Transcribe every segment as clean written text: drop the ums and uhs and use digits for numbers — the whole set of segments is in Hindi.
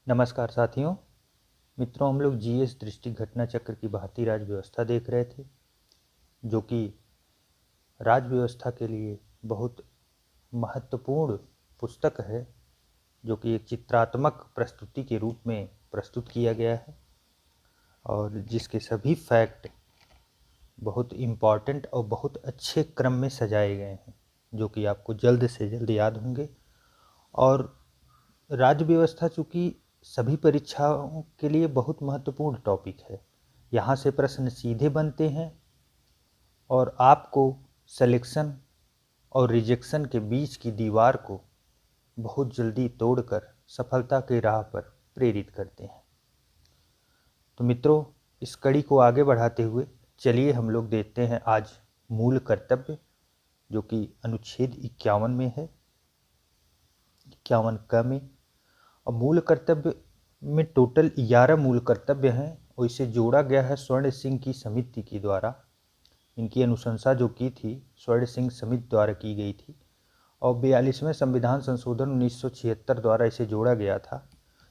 नमस्कार साथियों। मित्रों, हम लोग जीएस दृष्टि घटना चक्र की भारतीय राज्य व्यवस्था देख रहे थे, जो कि राज्य व्यवस्था के लिए बहुत महत्वपूर्ण पुस्तक है, जो कि एक चित्रात्मक प्रस्तुति के रूप में प्रस्तुत किया गया है और जिसके सभी फैक्ट बहुत इम्पॉर्टेंट और बहुत अच्छे क्रम में सजाए गए हैं, जो कि आपको जल्द से जल्द याद होंगे। और राज्य व्यवस्था चूँकि सभी परीक्षाओं के लिए बहुत महत्वपूर्ण टॉपिक है, यहाँ से प्रश्न सीधे बनते हैं और आपको सिलेक्शन और रिजेक्शन के बीच की दीवार को बहुत जल्दी तोड़कर सफलता की राह पर प्रेरित करते हैं। तो मित्रों, इस कड़ी को आगे बढ़ाते हुए चलिए हम लोग देखते हैं आज मूल कर्तव्य, जो कि अनुच्छेद 51 में है, 51 क में। और मूल कर्तव्य में टोटल 11 मूल कर्तव्य हैं और इसे जोड़ा गया है स्वर्ण सिंह की समिति के द्वारा। इनकी अनुशंसा जो की थी स्वर्ण सिंह समिति द्वारा की गई थी और 42वें संविधान संशोधन 1976 द्वारा इसे जोड़ा गया था।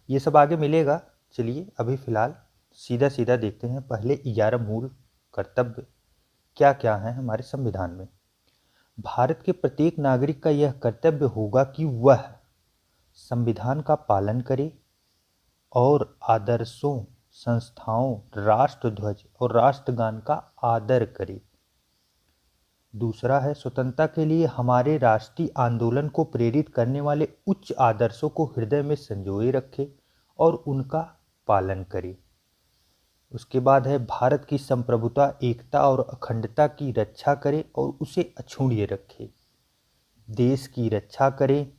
ये सब आगे मिलेगा। चलिए अभी फ़िलहाल सीधा सीधा देखते हैं पहले 11 मूल कर्तव्य क्या क्या हैं हमारे संविधान में। भारत के प्रत्येक नागरिक का यह कर्तव्य होगा कि वह संविधान का पालन करे और आदर्शों, संस्थाओं, राष्ट्रध्वज और राष्ट्रगान का आदर करे। दूसरा है, स्वतंत्रता के लिए हमारे राष्ट्रीय आंदोलन को प्रेरित करने वाले उच्च आदर्शों को हृदय में संजोए रखे और उनका पालन करे। उसके बाद है, भारत की संप्रभुता, एकता और अखंडता की रक्षा करे और उसे अक्षुण्य रखे। देश की रक्षा करे,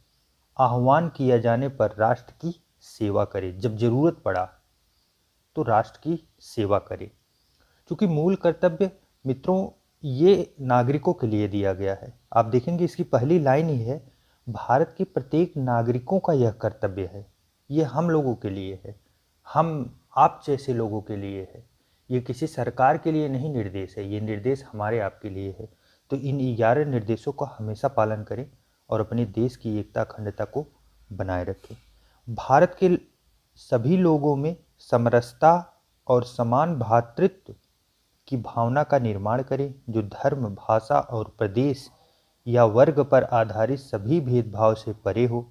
आह्वान किया जाने पर राष्ट्र की सेवा करे, जब जरूरत पड़ा तो राष्ट्र की सेवा करे। क्योंकि मूल कर्तव्य मित्रों ये नागरिकों के लिए दिया गया है। आप देखेंगे इसकी पहली लाइन ही है, भारत के प्रत्येक नागरिकों का यह कर्तव्य है। ये हम लोगों के लिए है, हम आप जैसे लोगों के लिए है। ये किसी सरकार के लिए नहीं निर्देश है, ये निर्देश हमारे आपके लिए है। तो इन 11 निर्देशों का हमेशा पालन करें और अपने देश की एकता अखंडता को बनाए रखें। भारत के सभी लोगों में समरसता और समान भ्रातृत्व की भावना का निर्माण करें, जो धर्म, भाषा और प्रदेश या वर्ग पर आधारित सभी भेदभाव से परे हो।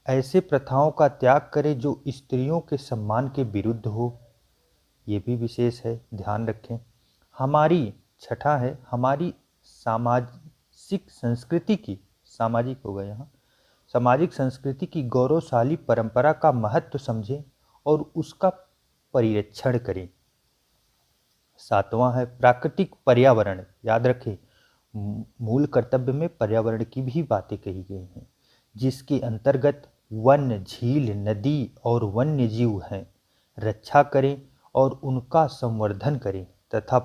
ऐसे प्रथाओं का त्याग करें जो स्त्रियों के सम्मान के विरुद्ध हो। ये भी विशेष है, ध्यान रखें। हमारी छठा है, हमारी सामाजिक संस्कृति की, सामाजिक होगा यहाँ, सामाजिक संस्कृति की गौरवशाली परंपरा का महत्व समझें और उसका परिरक्षण करें। सातवां है, प्राकृतिक पर्यावरण। याद रखें, मूल कर्तव्य में पर्यावरण की भी बातें कही गई हैं, जिसके अंतर्गत वन, झील, नदी और वन्य जीव हैं। रक्षा करें और उनका संवर्धन करें तथा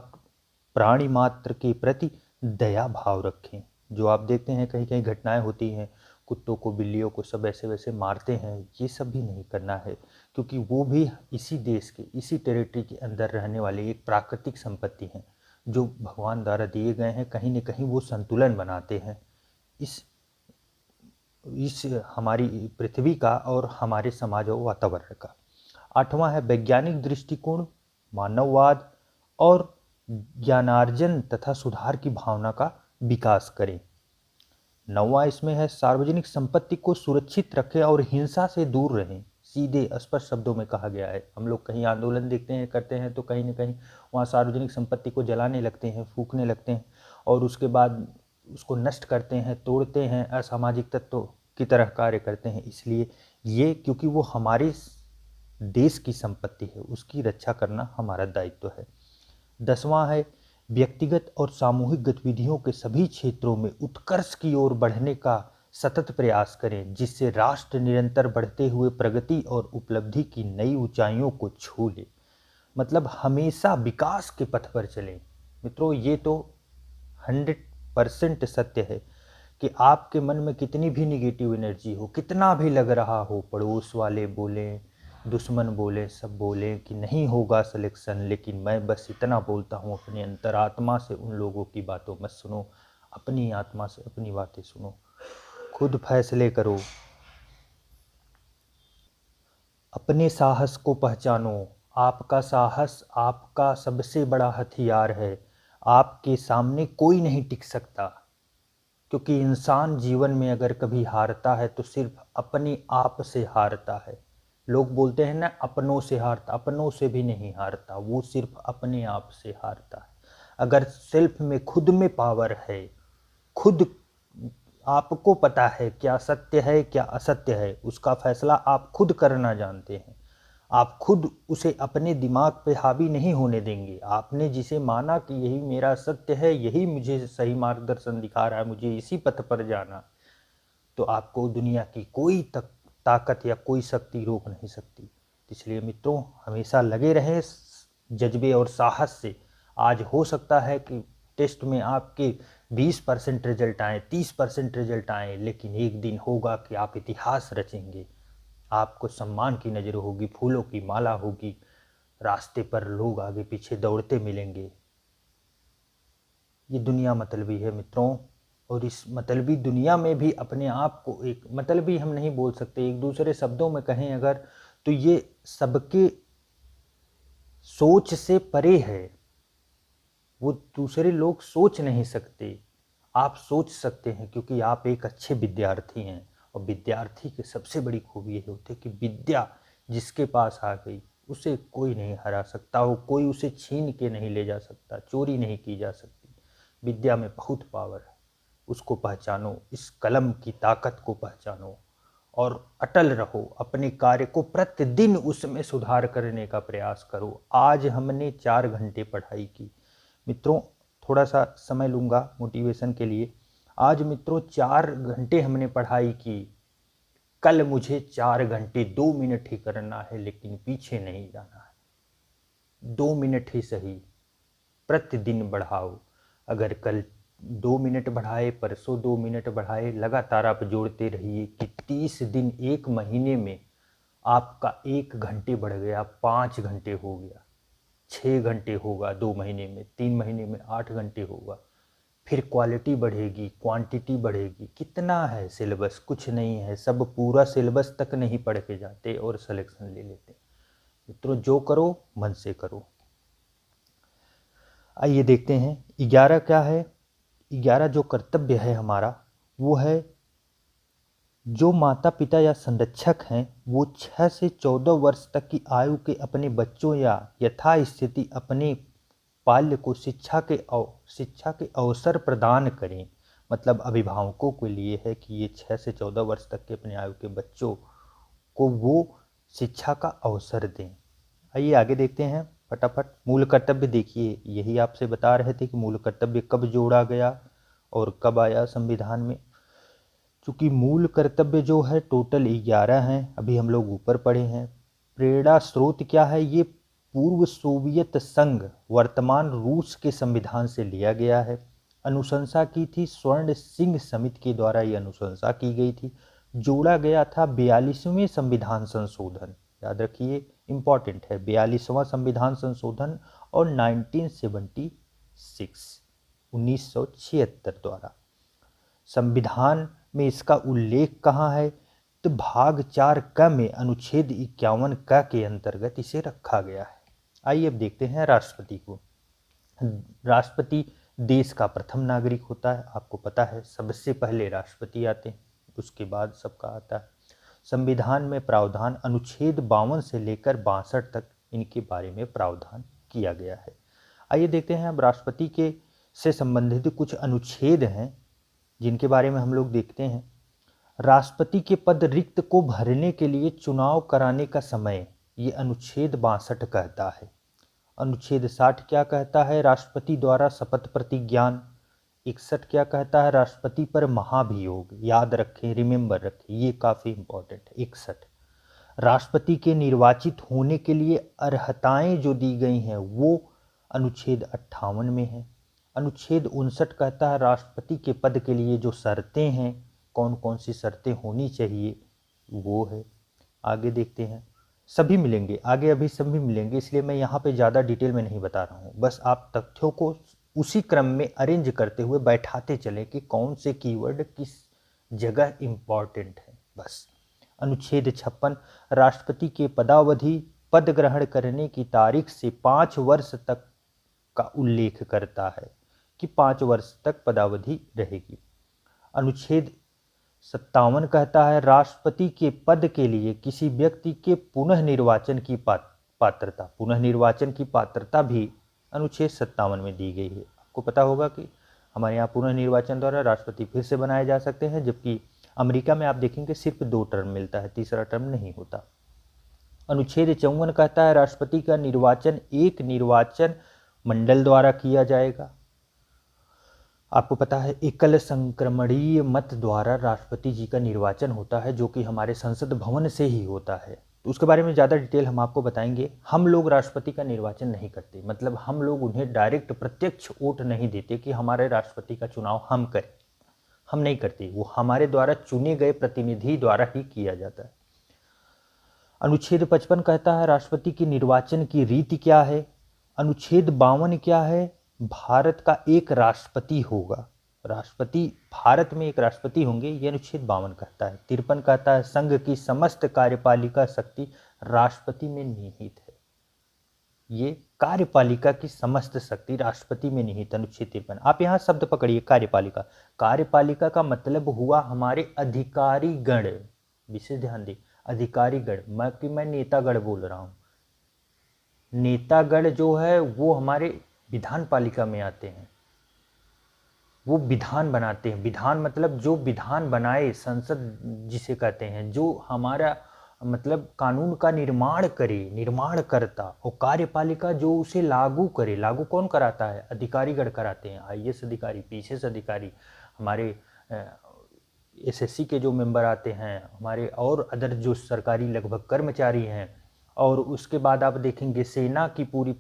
प्राणी मात्र के प्रति दया भाव रखें। जो आप देखते हैं कहीं कहीं घटनाएं होती हैं, कुत्तों को, बिल्लियों को सब ऐसे वैसे मारते हैं, ये सब भी नहीं करना है, क्योंकि वो भी इसी देश के, इसी टेरिटरी के अंदर रहने वाले एक प्राकृतिक संपत्ति हैं, जो भगवान द्वारा दिए गए हैं। कहीं न कहीं वो संतुलन बनाते हैं इस इस हमारी पृथ्वी का और हमारे समाज और वातावरण का। आठवां है, वैज्ञानिक दृष्टिकोण, मानववाद और ज्ञानार्जन तथा सुधार की भावना का विकास करें। नौवां इसमें है, सार्वजनिक संपत्ति को सुरक्षित रखें और हिंसा से दूर रहें। सीधे स्पष्ट शब्दों में कहा गया है। हम लोग कहीं आंदोलन देखते हैं, करते हैं, तो कहीं ना कहीं वहाँ सार्वजनिक संपत्ति को जलाने लगते हैं, फूकने लगते हैं और उसके बाद उसको नष्ट करते हैं, तोड़ते हैं, असामाजिक तत्वों की तरह कार्य करते हैं। इसलिए ये, क्योंकि वो हमारे देश की संपत्ति है, उसकी रक्षा करना हमारा दायित्व है। 10वां है, व्यक्तिगत और सामूहिक गतिविधियों के सभी क्षेत्रों में उत्कर्ष की ओर बढ़ने का सतत प्रयास करें, जिससे राष्ट्र निरंतर बढ़ते हुए प्रगति और उपलब्धि की नई ऊंचाइयों को छू ले। मतलब हमेशा विकास के पथ पर चलें। मित्रों, ये तो 100% सत्य है कि आपके मन में कितनी भी निगेटिव एनर्जी हो, कितना भी लग रहा हो, पड़ोस वाले बोलें, दुश्मन बोले, सब बोले कि नहीं होगा सिलेक्शन, लेकिन मैं बस इतना बोलता हूँ, अपनी अंतरात्मा से उन लोगों की बातों मत सुनो, अपनी आत्मा से अपनी बातें सुनो, खुद फैसले करो, अपने साहस को पहचानो। आपका साहस आपका सबसे बड़ा हथियार है। आपके सामने कोई नहीं टिक सकता, क्योंकि इंसान जीवन में अगर कभी हारता है तो सिर्फ अपने आप से हारता है। लोग बोलते हैं ना, अपनों से हारता, अपनों से भी नहीं हारता, वो सिर्फ अपने आप से हारता है। अगर सेल्फ में, खुद में पावर है, खुद आपको पता है क्या सत्य है क्या असत्य है, उसका फैसला आप खुद करना जानते हैं। आप खुद उसे अपने दिमाग पे हावी नहीं होने देंगे। आपने जिसे माना कि यही मेरा सत्य है, यही मुझे सही मार्गदर्शन दिखा रहा है, मुझे इसी पथ पर जाना, तो आपको दुनिया की कोई ताकत या कोई शक्ति रोक नहीं सकती। इसलिए मित्रों, हमेशा लगे रहें जज्बे और साहस से। आज हो सकता है कि टेस्ट में आपके 20% रिजल्ट आए, 30% रिजल्ट आए, लेकिन एक दिन होगा कि आप इतिहास रचेंगे। आपको सम्मान की नज़र होगी, फूलों की माला होगी, रास्ते पर लोग आगे पीछे दौड़ते मिलेंगे। ये दुनिया मतलबी है मित्रों, और इस मतलबी दुनिया में भी अपने आप को एक मतलबी हम नहीं बोल सकते। एक दूसरे शब्दों में कहें अगर, तो ये सबके सोच से परे है। वो दूसरे लोग सोच नहीं सकते, आप सोच सकते हैं, क्योंकि आप एक अच्छे विद्यार्थी हैं। और विद्यार्थी की सबसे बड़ी खूबी ये होती है कि विद्या जिसके पास आ गई उसे कोई नहीं हरा सकता, हो कोई उसे छीन के नहीं ले जा सकता, चोरी नहीं की जा सकती। विद्या में बहुत पावर है, उसको पहचानो, इस कलम की ताकत को पहचानो और अटल रहो। अपने कार्य को प्रतिदिन उसमें सुधार करने का प्रयास करो। आज हमने 4 घंटे पढ़ाई की मित्रों, थोड़ा सा समय लूँगा मोटिवेशन के लिए। आज मित्रों 4 घंटे हमने पढ़ाई की, कल मुझे 4 घंटे 2 मिनट ही करना है, लेकिन पीछे नहीं जाना है। 2 मिनट ही सही, प्रतिदिन बढ़ाओ। अगर कल 2 मिनट बढ़ाए, परसों 2 मिनट बढ़ाए, लगातार आप जोड़ते रहिए कि 30 दिन, 1 महीने में आपका 1 घंटे बढ़ गया, 5 घंटे हो गया, 6 घंटे होगा 2 महीने में, 3 महीने में 8 घंटे होगा। फिर क्वालिटी बढ़ेगी, क्वांटिटी बढ़ेगी। कितना है सिलेबस? कुछ नहीं है। सब पूरा सिलेबस तक नहीं पढ़ के जाते और सिलेक्शन ले लेते। मित्रों, जो करो मन से करो। आइए देखते हैं 11 क्या है। 11 जो कर्तव्य है हमारा, वो है जो माता पिता या संरक्षक हैं वो 6 से 14 वर्ष तक की आयु के अपने बच्चों या यथास्थिति अपने बाल्य को शिक्षा के अवसर प्रदान करें। मतलब अभिभावकों के लिए है कि ये 6 से 14 वर्ष तक के अपने आयु के बच्चों को वो शिक्षा का अवसर दें। आइए आगे देखते हैं फटाफट। मूल कर्तव्य देखिए, यही आपसे बता रहे थे कि मूल कर्तव्य कब जोड़ा गया और कब आया संविधान में। चूँकि मूल कर्तव्य जो है टोटल 11 हैं, अभी हम लोग ऊपर पढ़े हैं। प्रेरणा स्रोत क्या है? ये पूर्व सोवियत संघ, वर्तमान रूस के संविधान से लिया गया है। अनुशंसा की थी स्वर्ण सिंह समिति के द्वारा, ये अनुशंसा की गई थी। जोड़ा गया था 42वें संविधान संशोधन, याद रखिए इम्पॉर्टेंट है, 42वां संविधान संशोधन और 1976 द्वारा। संविधान में इसका उल्लेख कहाँ है? तो भाग 4 क में अनुच्छेद 51 क के अंतर्गत इसे रखा गया है। आइए अब देखते हैं राष्ट्रपति को। राष्ट्रपति देश का प्रथम नागरिक होता है, आपको पता है। सबसे पहले राष्ट्रपति आते हैं, उसके बाद सबका आता है। संविधान में प्रावधान अनुच्छेद 52 से लेकर 62 तक इनके बारे में प्रावधान किया गया है। आइए देखते हैं अब राष्ट्रपति के से संबंधित कुछ अनुच्छेद हैं जिनके बारे में हम लोग देखते हैं। राष्ट्रपति के पद रिक्त को भरने के लिए चुनाव कराने का समय, ये अनुच्छेद 62 कहता है। अनुच्छेद 60 क्या कहता है? राष्ट्रपति द्वारा शपथ प्रतिज्ञान। 61 क्या कहता है? राष्ट्रपति पर महाभियोग। याद रखें, रिमेंबर रखें, ये काफ़ी इंपॉर्टेंट है। 61 राष्ट्रपति के निर्वाचित होने के लिए अर्हताएं जो दी गई हैं वो अनुच्छेद 58 में है। अनुच्छेद 59 कहता है राष्ट्रपति के पद के लिए जो शर्तें हैं, कौन कौन सी शर्तें होनी चाहिए, वो है। आगे देखते हैं, सभी मिलेंगे आगे, अभी सभी मिलेंगे, इसलिए मैं यहाँ पे ज़्यादा डिटेल में नहीं बता रहा हूँ। बस आप तथ्यों को उसी क्रम में अरेंज करते हुए बैठाते चलें कि कौन से कीवर्ड किस जगह इम्पॉर्टेंट है, बस। अनुच्छेद 56 राष्ट्रपति के पदावधि पद ग्रहण करने की तारीख से 5 वर्ष तक का उल्लेख करता है कि 5 वर्ष तक पदावधि रहेगी। अनुच्छेद 57 कहता है राष्ट्रपति के पद के लिए किसी व्यक्ति के पुनः निर्वाचन की पात्रता भी अनुच्छेद 57 में दी गई है। आपको पता होगा कि हमारे यहाँ पुनः निर्वाचन द्वारा राष्ट्रपति फिर से बनाए जा सकते हैं, जबकि अमेरिका में आप देखेंगे सिर्फ 2 टर्म मिलता है, तीसरा टर्म नहीं होता। अनुच्छेद 54 कहता है राष्ट्रपति का निर्वाचन एक निर्वाचन मंडल द्वारा किया जाएगा। आपको पता है एकल संक्रमणीय मत द्वारा राष्ट्रपति जी का निर्वाचन होता है, जो कि हमारे संसद भवन से ही होता है। तो उसके बारे में ज़्यादा डिटेल हम आपको बताएंगे। हम लोग राष्ट्रपति का निर्वाचन नहीं करते, मतलब हम लोग उन्हें डायरेक्ट प्रत्यक्ष वोट नहीं देते कि हमारे राष्ट्रपति का चुनाव हम करें, हम नहीं करते। वो हमारे द्वारा चुने गए प्रतिनिधि द्वारा ही किया जाता है। अनुच्छेद 55 कहता है राष्ट्रपति के निर्वाचन की रीति क्या है। अनुच्छेद 52 क्या है, भारत का एक राष्ट्रपति होगा, राष्ट्रपति भारत में एक राष्ट्रपति होंगे, ये अनुच्छेद 52 कहता है। 53 कहता है संघ की समस्त कार्यपालिका शक्ति राष्ट्रपति में निहित है। ये कार्यपालिका की समस्त शक्ति राष्ट्रपति में निहित, अनुच्छेद 53। आप यहाँ शब्द पकड़िए कार्यपालिका। कार्यपालिका का मतलब हुआ हमारे अधिकारी गण, विशेष ध्यान दें अधिकारी गण, मैं नेतागण बोल रहा हूँ। नेतागण जो है वो हमारे विधान पालिका में आते हैं, वो विधान बनाते हैं। विधान मतलब जो विधान बनाए, संसद जिसे कहते हैं, जो हमारा मतलब कानून का निर्माण करे, निर्माणकर्ता। और कार्यपालिका जो उसे लागू करे, लागू कौन कराता है, अधिकारीगण कराते हैं। आईएएस अधिकारी, पीसीएस अधिकारी, हमारे एसएससी के जो मेंबर आते हैं, हमारे और अदर जो सरकारी लगभग कर्मचारी हैं। और उसके बाद आप देखेंगे सेना की पूरी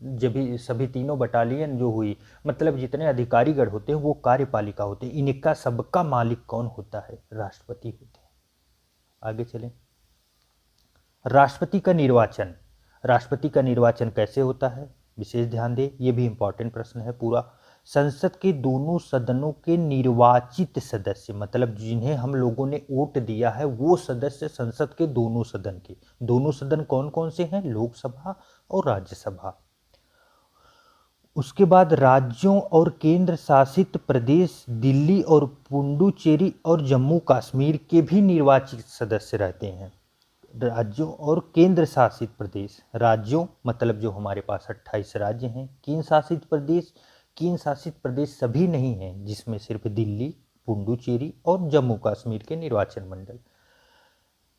जब भी सभी तीनों बटालियन जो हुई, मतलब जितने अधिकारीगण होते हैं वो कार्यपालिका होते हैं। इनका सबका मालिक कौन होता है, राष्ट्रपति होते हैं। आगे चलें। राष्ट्रपति का निर्वाचन, राष्ट्रपति का निर्वाचन कैसे होता है, विशेष ध्यान दें, ये भी इंपॉर्टेंट प्रश्न है पूरा। संसद के दोनों सदनों के निर्वाचित सदस्य, मतलब जिन्हें हम लोगों ने वोट दिया है, वो सदस्य संसद के दोनों सदन के। दोनों सदन कौन कौन से हैं, लोकसभा और राज्यसभा। उसके बाद राज्यों और केंद्र शासित प्रदेश दिल्ली और पुडुचेरी और जम्मू कश्मीर के भी निर्वाचित सदस्य रहते हैं। राज्यों और केंद्र शासित प्रदेश, राज्यों मतलब जो हमारे पास 28 राज्य हैं। केंद्र शासित प्रदेश, केंद्र शासित प्रदेश सभी नहीं हैं, जिसमें सिर्फ दिल्ली, पुडुचेरी और जम्मू कश्मीर के निर्वाचन मंडल।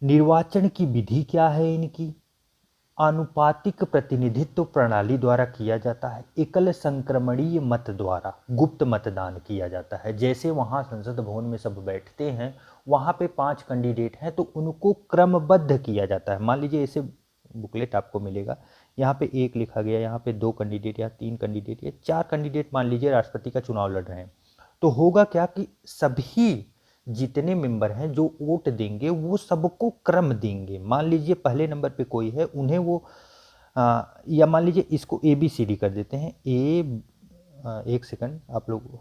निर्वाचन की विधि क्या है इनकी, आनुपातिक प्रतिनिधित्व प्रणाली द्वारा किया जाता है। एकल संक्रमणीय मत द्वारा गुप्त मतदान किया जाता है। जैसे वहाँ संसद भवन में सब बैठते हैं, वहाँ पे 5 कैंडिडेट हैं तो उनको क्रमबद्ध किया जाता है। मान लीजिए ऐसे बुकलेट आपको मिलेगा, यहाँ पे 1 लिखा गया, यहाँ पे 2 कैंडिडेट या 3 कैंडिडेट या 4 कैंडिडेट मान लीजिए राष्ट्रपति का चुनाव लड़ रहे हैं। तो होगा क्या कि सभी जितने मेंबर हैं जो वोट देंगे वो सबको क्रम देंगे। मान लीजिए पहले नंबर पे कोई है, उन्हें वो या मान लीजिए इसको ABCD कर देते हैं। एक सेकंड, आप लोग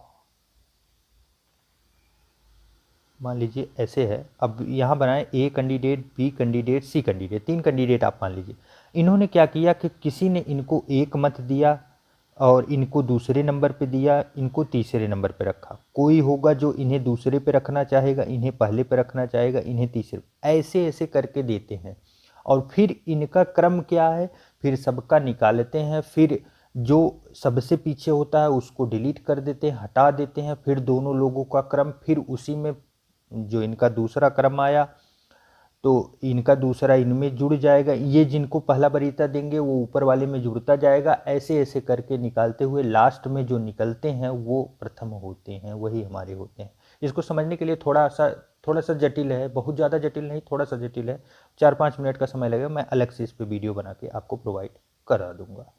मान लीजिए ऐसे है। अब यहाँ बनाए A candidate, B candidate, C candidate, 3 candidate आप मान लीजिए। इन्होंने क्या किया कि किसी ने इनको 1 मत दिया और इनको दूसरे नंबर पे दिया, इनको तीसरे नंबर पे रखा। कोई होगा जो इन्हें दूसरे पे रखना चाहेगा, इन्हें पहले पे रखना चाहेगा, इन्हें तीसरे, ऐसे ऐसे करके देते हैं। और फिर इनका क्रम क्या है, फिर सबका निकालते हैं, फिर जो सबसे पीछे होता है उसको डिलीट कर देते हैं, हटा देते हैं। फिर दोनों लोगों का क्रम, फिर उसी में जो इनका दूसरा क्रम आया तो इनका दूसरा इनमें जुड़ जाएगा। ये जिनको पहला वरीयता देंगे वो ऊपर वाले में जुड़ता जाएगा। ऐसे ऐसे करके निकालते हुए लास्ट में जो निकलते हैं वो प्रथम होते हैं, वही हमारे होते हैं। इसको समझने के लिए थोड़ा सा जटिल है, बहुत ज़्यादा जटिल नहीं, थोड़ा सा जटिल है। 4-5 मिनट का समय लगेगा, मैं अलग से इस पर वीडियो बना के आपको प्रोवाइड करा दूंगा।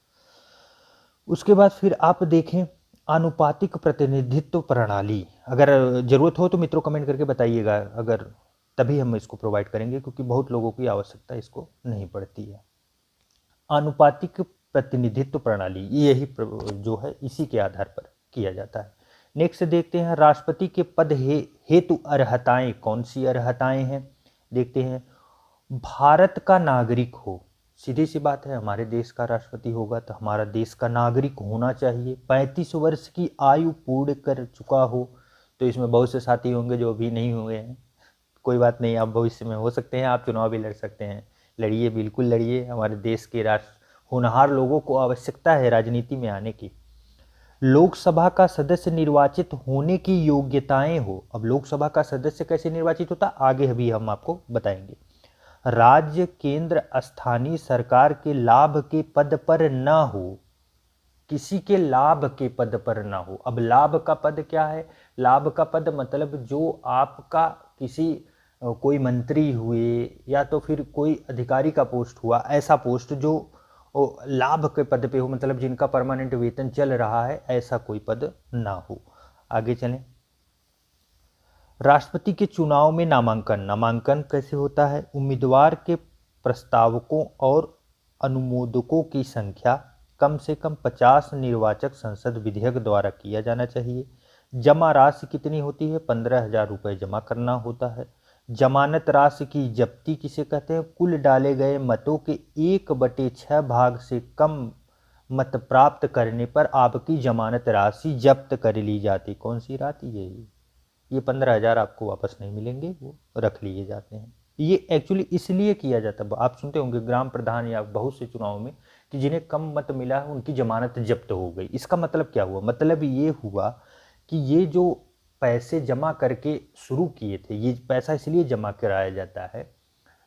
उसके बाद फिर आप देखें आनुपातिक प्रतिनिधित्व प्रणाली। अगर ज़रूरत हो तो मित्रों कमेंट करके बताइएगा, अगर तभी हम इसको प्रोवाइड करेंगे, क्योंकि बहुत लोगों की आवश्यकता इसको नहीं पड़ती है। आनुपातिक प्रतिनिधित्व प्रणाली यही जो है इसी के आधार पर किया जाता है। नेक्स्ट देखते हैं राष्ट्रपति के पद हेतु अर्हताएं, कौन सी अर्हताएं हैं। देखते हैं, भारत का नागरिक हो, सीधी सी बात है, हमारे देश का राष्ट्रपति होगा तो हमारा देश का नागरिक होना चाहिए, 35 वर्ष की आयु पूर्ण कर चुका हो। तो इसमें बहुत से साथी होंगे जो अभी नहीं हुए हैं, कोई बात नहीं, आप भविष्य में हो सकते हैं, आप चुनाव भी लड़ सकते हैं, लड़िए, बिल्कुल लड़िए। हमारे देश के राष्ट्र होनहार लोगों को आवश्यकता है राजनीति में आने की। लोकसभा का सदस्य निर्वाचित होने की योग्यताएं हो। अब लोकसभा का सदस्य कैसे निर्वाचित होता, आगे अभी हम आपको बताएंगे। राज्य, केंद्र, स्थानीय सरकार के लाभ के पद पर न हो, किसी के लाभ के पद पर ना हो। अब लाभ का पद क्या है, लाभ का पद मतलब जो आपका किसी कोई मंत्री हुए या तो फिर कोई अधिकारी का पोस्ट हुआ, ऐसा पोस्ट जो लाभ के पद पे हो, मतलब जिनका परमानेंट वेतन चल रहा है, ऐसा कोई पद ना हो। आगे चलें। राष्ट्रपति के चुनाव में नामांकन, नामांकन कैसे होता है, उम्मीदवार के प्रस्तावकों और अनुमोदकों की संख्या कम से कम 50 निर्वाचक संसद विधेयक द्वारा किया जाना चाहिए। जमा राशि कितनी होती है, 15,000 रुपये जमा करना होता है। जमानत राशि की जब्ती किसे कहते हैं, कुल डाले गए मतों के 1/6 भाग से कम मत प्राप्त करने पर आपकी जमानत राशि जब्त कर ली जाती। कौन सी राशि है ये 15,000 आपको वापस नहीं मिलेंगे, वो रख लिए जाते हैं। ये एक्चुअली इसलिए किया जाता है, आप सुनते होंगे ग्राम प्रधान या बहुत से चुनाव में कि जिन्हें कम मत मिला है उनकी जमानत जब्त हो गई। इसका मतलब क्या हुआ, मतलब ये हुआ कि ये जो पैसे जमा करके शुरू किए थे, ये पैसा इसलिए जमा कराया जाता है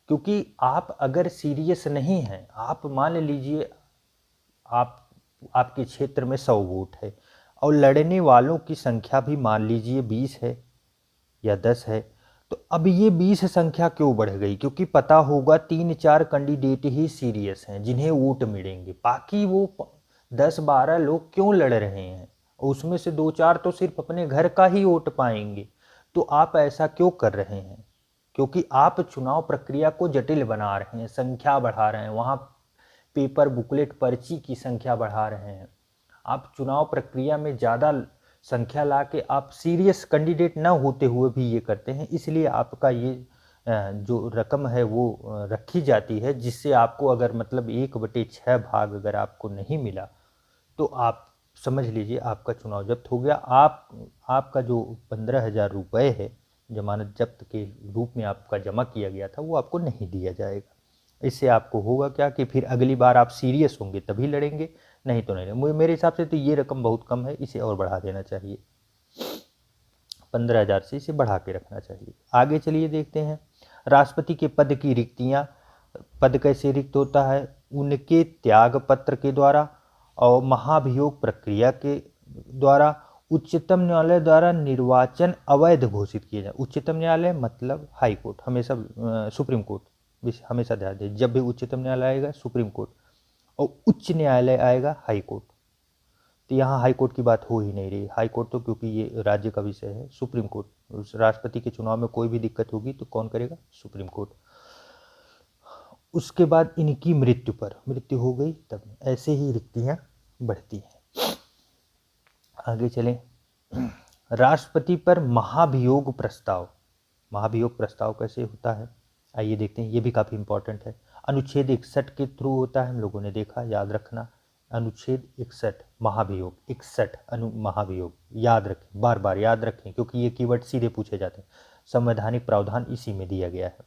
क्योंकि आप अगर सीरियस नहीं हैं, आप मान लीजिए आपके क्षेत्र में 100 वोट है और लड़ने वालों की संख्या भी मान लीजिए 20 है या 10 है, तो अब ये 20 संख्या क्यों बढ़ गई, क्योंकि पता होगा 3-4 कैंडिडेट ही सीरियस हैं जिन्हें वोट मिलेंगे, बाकी वो 10-12 लोग क्यों लड़ रहे हैं, उसमें से 2-4 तो सिर्फ अपने घर का ही वोट पाएंगे। तो आप ऐसा क्यों कर रहे हैं, क्योंकि आप चुनाव प्रक्रिया को जटिल बना रहे हैं, संख्या बढ़ा रहे हैं, वहाँ पेपर बुकलेट पर्ची की संख्या बढ़ा रहे हैं। आप चुनाव प्रक्रिया में ज़्यादा संख्या ला के आप सीरियस कैंडिडेट ना होते हुए भी ये करते हैं, इसलिए आपका ये जो रकम है वो रखी जाती है, जिससे आपको अगर मतलब 1/6 भाग अगर आपको नहीं मिला तो आप समझ लीजिए आपका चुनाव जब्त हो गया। आपका जो 15,000 रुपये है जमानत जब्त के रूप में आपका जमा किया गया था, वो आपको नहीं दिया जाएगा। इससे आपको होगा क्या कि फिर अगली बार आप सीरियस होंगे तभी लड़ेंगे, नहीं तो नहीं। मेरे हिसाब से तो ये रकम बहुत कम है, इसे और बढ़ा देना चाहिए, 15,000 से इसे बढ़ा के रखना चाहिए। आगे चलिए देखते हैं राष्ट्रपति के पद की रिक्तियाँ। पद कैसे रिक्त होता है, उनके त्याग पत्र के द्वारा और महाभियोग प्रक्रिया के द्वारा, उच्चतम न्यायालय द्वारा निर्वाचन अवैध घोषित किया जाए। उच्चतम न्यायालय मतलब हाई कोर्ट, हमेशा सुप्रीम कोर्ट, हमेशा ध्यान दें, जब भी उच्चतम न्यायालय आएगा सुप्रीम कोर्ट और उच्च न्यायालय आएगा हाई कोर्ट। तो यहाँ हाई कोर्ट की बात हो ही नहीं रही, हाई कोर्ट तो क्योंकि ये राज्य का विषय है। सुप्रीम कोर्ट, उस राष्ट्रपति के चुनाव में कोई भी दिक्कत होगी तो कौन करेगा, सुप्रीम कोर्ट। उसके बाद इनकी मृत्यु पर, मृत्यु हो गई तब ऐसे ही रिक्तियाँ बढ़ती हैं। आगे चलें, राष्ट्रपति पर महाभियोग प्रस्ताव। महाभियोग प्रस्ताव कैसे होता है आइए देखते हैं, ये भी काफ़ी इंपॉर्टेंट है। अनुच्छेद 61 के थ्रू होता है, हम लोगों ने देखा, याद रखना। अनुच्छेद 61 महाभियोग, 61 महाभियोग, याद रखें, बार बार याद रखें क्योंकि ये कीवर्ड सीधे पूछे जाते हैं। संवैधानिक प्रावधान इसी में दिया गया है।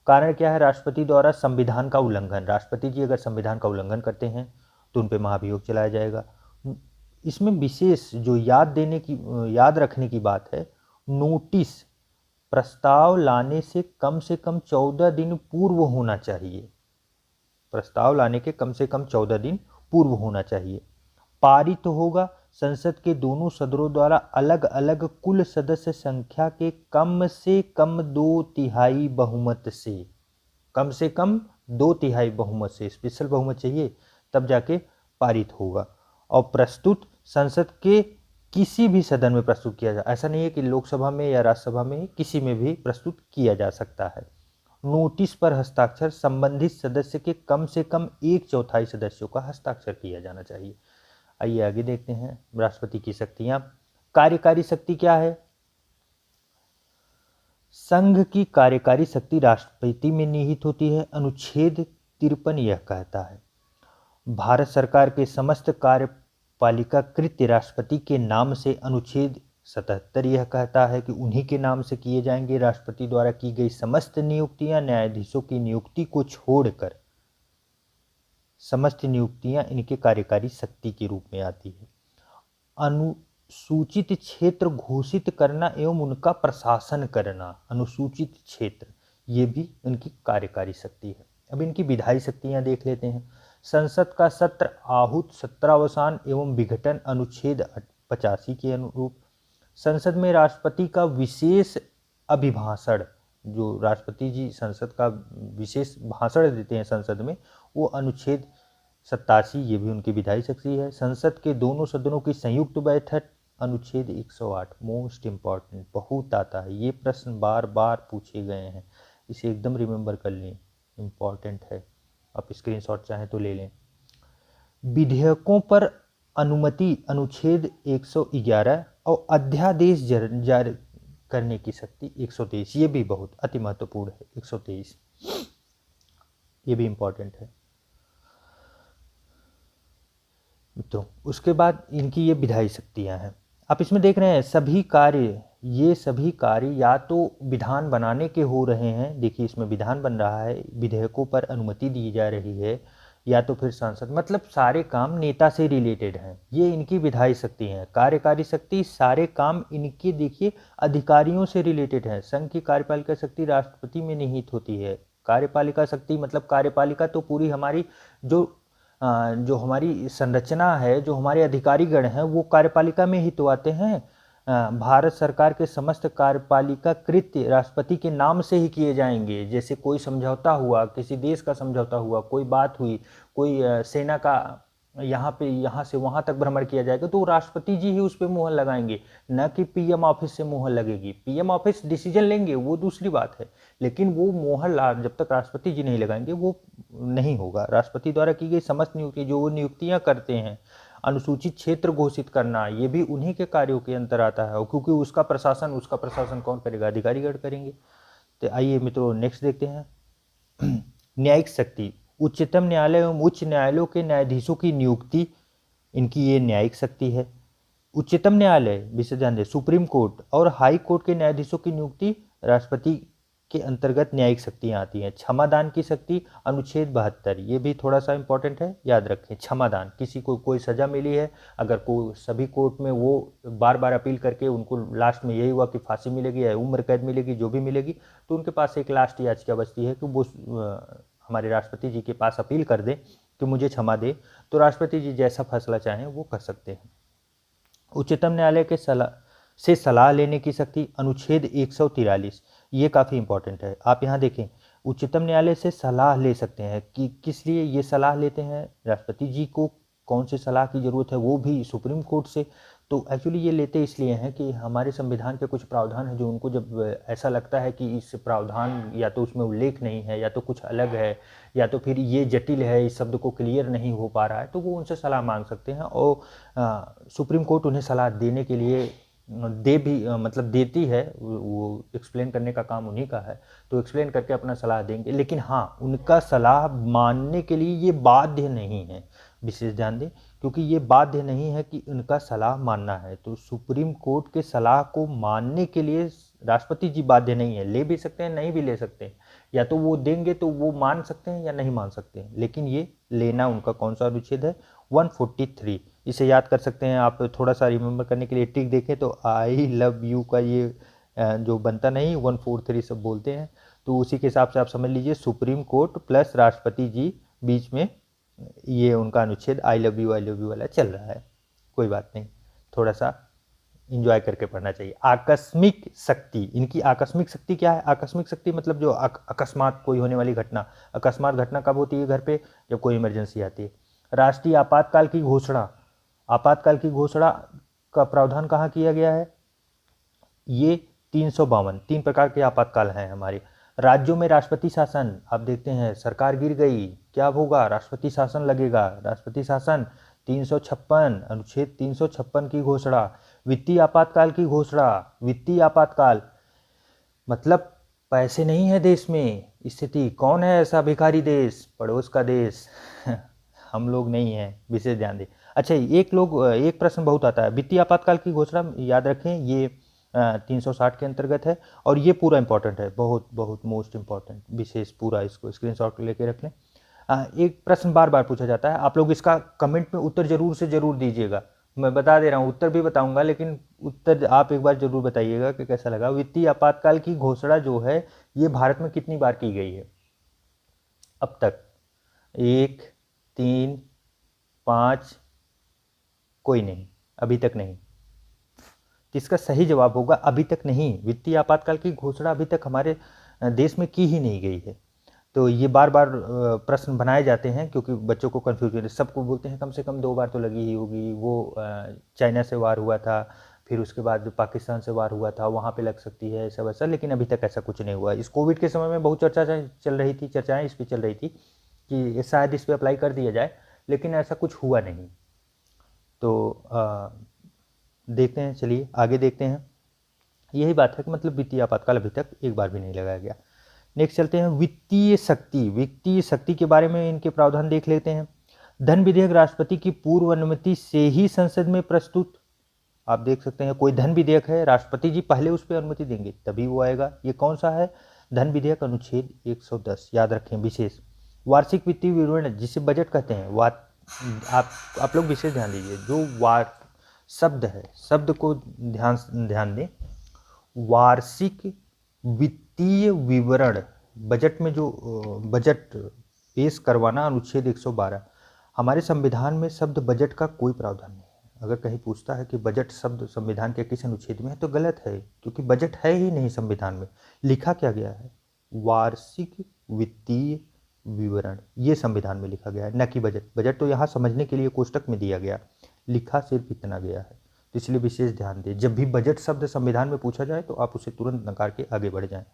कारण क्या है, राष्ट्रपति द्वारा संविधान का उल्लंघन। राष्ट्रपति जी अगर संविधान का उल्लंघन करते हैं तो उन पर महाभियोग चलाया जाएगा। इसमें विशेष जो याद रखने की बात है, नोटिस प्रस्ताव लाने से कम 14 दिन पूर्व होना चाहिए। प्रस्ताव लाने के कम से कम 14 दिन पूर्व होना चाहिए। पारित होगा संसद के दोनों सदनों द्वारा अलग अलग कुल सदस्य संख्या के कम से कम 2/3 बहुमत से। कम से कम 2/3 बहुमत से, स्पेशल बहुमत चाहिए तब जाके पारित होगा। और प्रस्तुत संसद के किसी भी सदन में प्रस्तुत किया जाए, ऐसा नहीं है कि लोकसभा में या राज्यसभा में, किसी में भी प्रस्तुत किया जा सकता है। नोटिस पर हस्ताक्षर संबंधित सदस्य के कम से कम 1/4 सदस्यों का हस्ताक्षर किया जाना चाहिए। आइए आगे देखते हैं राष्ट्रपति की शक्तियां। कार्यकारी शक्ति क्या है, संघ की कार्यकारी शक्ति राष्ट्रपति में निहित होती है। अनुच्छेद 53 यह कहता है, भारत सरकार के समस्त कार्यपालिका कृत्य राष्ट्रपति के नाम से। अनुच्छेद 77 यह कहता है कि उन्हीं के नाम से किए जाएंगे। राष्ट्रपति द्वारा की गई समस्त नियुक्तियां न्यायाधीशों की नियुक्ति को छोड़कर समस्त नियुक्तियां इनके कार्यकारी शक्ति के रूप में आती है। अनुसूचित क्षेत्र घोषित करना एवं उनका प्रशासन करना, अनुसूचित क्षेत्र, ये भी इनकी कार्यकारी शक्ति है। अब इनकी विधायी शक्तियां देख लेते हैं। संसद का सत्र आहूत, सत्रावसान एवं विघटन अनुच्छेद 85 के अनुरूप। संसद में राष्ट्रपति का विशेष अभिभाषण, जो राष्ट्रपति जी संसद का विशेष भाषण देते हैं संसद में, वो अनुच्छेद 87, ये भी उनकी विधायी शक्ति है। संसद के दोनों सदनों की संयुक्त बैठक, अनुच्छेद 108, मोस्ट इम्पॉर्टेंट, बहुत आता है ये प्रश्न, बार बार पूछे गए हैं, इसे एकदम रिमेंबर कर लें, इम्पॉर्टेंट है। आप स्क्रीनशॉट चाहें तो ले लें। विधेयकों पर अनुमति, अनुच्छेद 111, और अध्यादेश जारी करने की शक्ति 123, ये भी बहुत अति महत्वपूर्ण है, 123, ये भी इम्पॉर्टेंट है मित्रों। उसके बाद इनकी ये विधायी शक्तियां हैं। आप इसमें देख रहे हैं सभी कार्य, ये सभी कार्य या तो विधान बनाने के हो रहे हैं, देखिए इसमें विधान बन रहा है, विधेयकों पर अनुमति दी जा रही है, या तो फिर सांसद, मतलब सारे काम नेता से रिलेटेड हैं, ये इनकी विधायी शक्ति हैं। कार्यकारी शक्ति, सारे काम इनके देखिए अधिकारियों से रिलेटेड है। संघ की कार्यपालिका शक्ति राष्ट्रपति में निहित होती है। कार्यपालिका शक्ति मतलब कार्यपालिका तो पूरी हमारी जो हमारी संरचना है, जो हमारे अधिकारीगण हैं, वो कार्यपालिका में ही तो आते हैं। भारत सरकार के समस्त कार्यपालिका कृत्य राष्ट्रपति के नाम से ही किए जाएंगे। जैसे कोई समझौता हुआ, किसी देश का समझौता हुआ, कोई बात हुई, कोई सेना का यहाँ से वहाँ तक भ्रमण किया जाएगा, तो राष्ट्रपति जी ही उस पर मुहर लगाएंगे, न कि पीएम ऑफिस से मुहर लगेगी। पीएम ऑफिस डिसीजन लेंगे, वो दूसरी बात है, लेकिन वो मुहर जब तक राष्ट्रपति जी नहीं लगाएंगे वो नहीं होगा। राष्ट्रपति द्वारा की गई समस्त नियुक्ति, जो वो नियुक्तियां करते हैं, अनुसूचित क्षेत्र घोषित करना, ये भी उन्हीं के कार्यों के अंतर आता है, क्योंकि उसका प्रशासन कौन करेगा? अधिकारीगण करेंगे। तो आइए मित्रों नेक्स्ट देखते हैं। न्यायिक शक्ति, उच्चतम न्यायालय एवं उच्च न्यायालयों के न्यायाधीशों की नियुक्ति, इनकी ये न्यायिक शक्ति है। उच्चतम न्यायालय, विशेष ध्यान दें, सुप्रीम कोर्ट और हाई कोर्ट के न्यायाधीशों की नियुक्ति राष्ट्रपति के अंतर्गत न्यायिक शक्तियां आती हैं। क्षमादान की शक्ति, अनुच्छेद 72, ये भी थोड़ा सा इंपॉर्टेंट है, याद रखें। क्षमादान, किसी को कोई सजा मिली है, अगर कोई सभी कोर्ट में वो बार बार अपील करके उनको लास्ट में यही हुआ कि फांसी मिलेगी या उम्र कैद मिलेगी, जो भी मिलेगी, तो उनके पास एक लास्ट याचिका बचती है कि वो हमारे राष्ट्रपति जी के पास अपील कर दें कि मुझे क्षमा दे, तो राष्ट्रपति जी जैसा फैसला चाहें वो कर सकते हैं। उच्चतम न्यायालय के सलाह लेने की शक्ति, अनुच्छेद 143, ये काफ़ी इंपॉर्टेंट है। आप यहाँ देखें, उच्चतम न्यायालय से सलाह ले सकते हैं कि किस लिए ये सलाह लेते हैं, राष्ट्रपति जी को कौन सी सलाह की ज़रूरत है, वो भी सुप्रीम कोर्ट से। तो एक्चुअली ये लेते इसलिए हैं कि हमारे संविधान के कुछ प्रावधान हैं जो उनको जब ऐसा लगता है कि इस प्रावधान या तो उसमें उल्लेख नहीं है, या तो कुछ अलग है, या तो फिर ये जटिल है, इस शब्द को क्लियर नहीं हो पा रहा है, तो वो उनसे सलाह मांग सकते हैं। और सुप्रीम कोर्ट उन्हें सलाह देने के लिए मतलब देती है, वो एक्सप्लेन करने का काम उन्हीं का है, तो एक्सप्लेन करके अपना सलाह देंगे। लेकिन हाँ, उनका सलाह मानने के लिए ये बाध्य नहीं है, विशेष ध्यान दें, क्योंकि ये बाध्य नहीं है कि उनका सलाह मानना है। तो सुप्रीम कोर्ट के सलाह को मानने के लिए राष्ट्रपति जी बाध्य नहीं है, ले भी सकते हैं, नहीं भी ले सकते हैं, या तो वो देंगे तो वो मान सकते हैं या नहीं मान सकते हैं, लेकिन ये लेना उनका कौन सा अनुच्छेद है? 143। इसे याद कर सकते हैं आप, थोड़ा सा रिमेंबर करने के लिए टिक देखें तो आई लव यू का ये जो बनता नहीं, 143 सब बोलते हैं, तो उसी के हिसाब से आप समझ लीजिए सुप्रीम कोर्ट प्लस राष्ट्रपति जी बीच में ये उनका अनुच्छेद आई लव यू वाला चल रहा है। कोई बात नहीं, थोड़ा सा इंजॉय करके पढ़ना चाहिए। आकस्मिक शक्ति, इनकी आकस्मिक शक्ति क्या है? आकस्मिक शक्ति मतलब जो अकस्मात कोई होने वाली घटना, अकस्मात घटना कब होती है घर पे? जब कोई इमरजेंसी आती है। राष्ट्रीय आपातकाल की घोषणा, आपातकाल की घोषणा का प्रावधान कहाँ किया गया है? ये 352, 3 प्रकार के आपातकाल हैं हमारे राज्यों में। राष्ट्रपति शासन, आप देखते हैं सरकार गिर गई, क्या होगा? राष्ट्रपति शासन लगेगा। राष्ट्रपति शासन 356, अनुच्छेद 356 की घोषणा। वित्तीय आपातकाल की घोषणा, वित्तीय आपातकाल मतलब पैसे नहीं है देश में, स्थिति कौन है ऐसा भिखारी देश, पड़ोस का देश। हम लोग नहीं हैं, विशेष ध्यान दें। अच्छा, एक प्रश्न बहुत आता है, वित्तीय आपातकाल की घोषणा याद रखें, ये 360 के अंतर्गत है और ये पूरा इंपॉर्टेंट है, बहुत बहुत मोस्ट इंपॉर्टेंट, विशेष पूरा इसको स्क्रीनशॉट लेके रख लें। एक प्रश्न बार बार पूछा जाता है, आप लोग इसका कमेंट में उत्तर जरूर से जरूर दीजिएगा। मैं बता दे रहा हूँ, उत्तर भी बताऊंगा, लेकिन उत्तर आप एक बार जरूर बताइएगा कि कैसा लगा। वित्तीय आपातकाल की घोषणा जो है ये भारत में कितनी बार की गई है अब तक? 1, 3, 5, कोई नहीं, अभी तक नहीं। तो इसका सही जवाब होगा अभी तक नहीं। वित्तीय आपातकाल की घोषणा अभी तक हमारे देश में की ही नहीं गई है। तो ये बार बार प्रश्न बनाए जाते हैं क्योंकि बच्चों को कन्फ्यूजन, सबको बोलते हैं कम से कम 2 बार तो लगी ही होगी। वो चाइना से वार हुआ था, फिर उसके बाद पाकिस्तान से वार हुआ था, वहाँ पे लग सकती है ऐसा वैसा, लेकिन अभी तक ऐसा कुछ नहीं हुआ। इस कोविड के समय में बहुत चर्चाएं इस पर चल रही थी कि शायद इस पर अप्लाई कर दिया जाए, लेकिन ऐसा कुछ हुआ नहीं। तो देखते हैं, चलिए आगे देखते हैं। यही बात है कि मतलब वित्तीय आपातकाल अभी तक एक बार भी नहीं लगाया गया। नेक्स्ट चलते हैं, वित्तीय शक्ति। वित्तीय शक्ति के बारे में इनके प्रावधान देख लेते हैं। धन विधेयक राष्ट्रपति की पूर्व अनुमति से ही संसद में प्रस्तुत, आप देख सकते हैं कोई धन विधेयक है, राष्ट्रपति जी पहले उस पर अनुमति देंगे तभी वो आएगा। ये कौन सा है? धन विधेयक अनुच्छेद 110, याद रखें विशेष। वार्षिक वित्तीय विवरण जिसे बजट कहते हैं, आप लोग विशेष ध्यान दीजिए, जो वार शब्द है, शब्द को ध्यान दें। वार्षिक वित्तीय विवरण, बजट में जो बजट पेश करवाना, अनुच्छेद 112। हमारे संविधान में शब्द बजट का कोई प्रावधान नहीं है। अगर कहीं पूछता है कि बजट शब्द संविधान के किस अनुच्छेद में है, तो गलत है, क्योंकि बजट है ही नहीं संविधान में। लिखा क्या गया है? वार्षिक वित्तीय विवरण, ये संविधान में लिखा गया है, न कि बजट। बजट तो यहाँ समझने के लिए कोष्टक में दिया गया, लिखा सिर्फ इतना गया है। तो इसलिए विशेष ध्यान दें, जब भी बजट शब्द संविधान में पूछा जाए तो आप उसे तुरंत नकार के आगे बढ़ जाएं।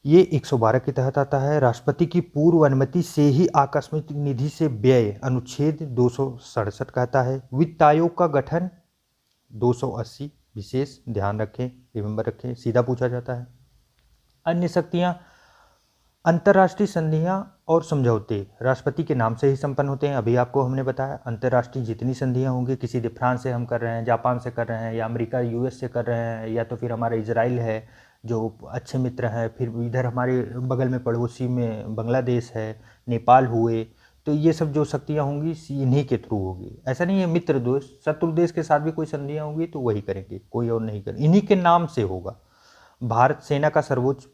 ये 112 के तहत आता है। राष्ट्रपति की पूर्व अनुमति से ही आकस्मिक निधि से व्यय, अनुच्छेद 267 कहता है। वित्त आयोग का गठन 280, विशेष ध्यान रखें, रिमेंबर रखें, सीधा पूछा जाता है। अन्य शक्तियां, अंतर्राष्ट्रीय संधियां और समझौते राष्ट्रपति के नाम से ही संपन्न होते हैं। अभी आपको हमने बताया, अंतर्राष्ट्रीय जितनी संधियां होंगी, किसी फ्रांस से हम कर रहे हैं, जापान से कर रहे हैं, या अमेरिका यूएस से कर रहे हैं, या तो फिर हमारा इजराइल है जो अच्छे मित्र हैं, फिर इधर हमारे बगल में पड़ोसी में बांग्लादेश है, नेपाल हुए, तो ये सब जो शक्तियाँ होंगी इन्हीं के थ्रू होगी। ऐसा नहीं है मित्र देश, शत्रु देश के साथ भी कोई संधियाँ होंगी तो वही करेंगे, कोई और नहीं करेंगे, इन्हीं के नाम से होगा। भारत सेना का सर्वोच्च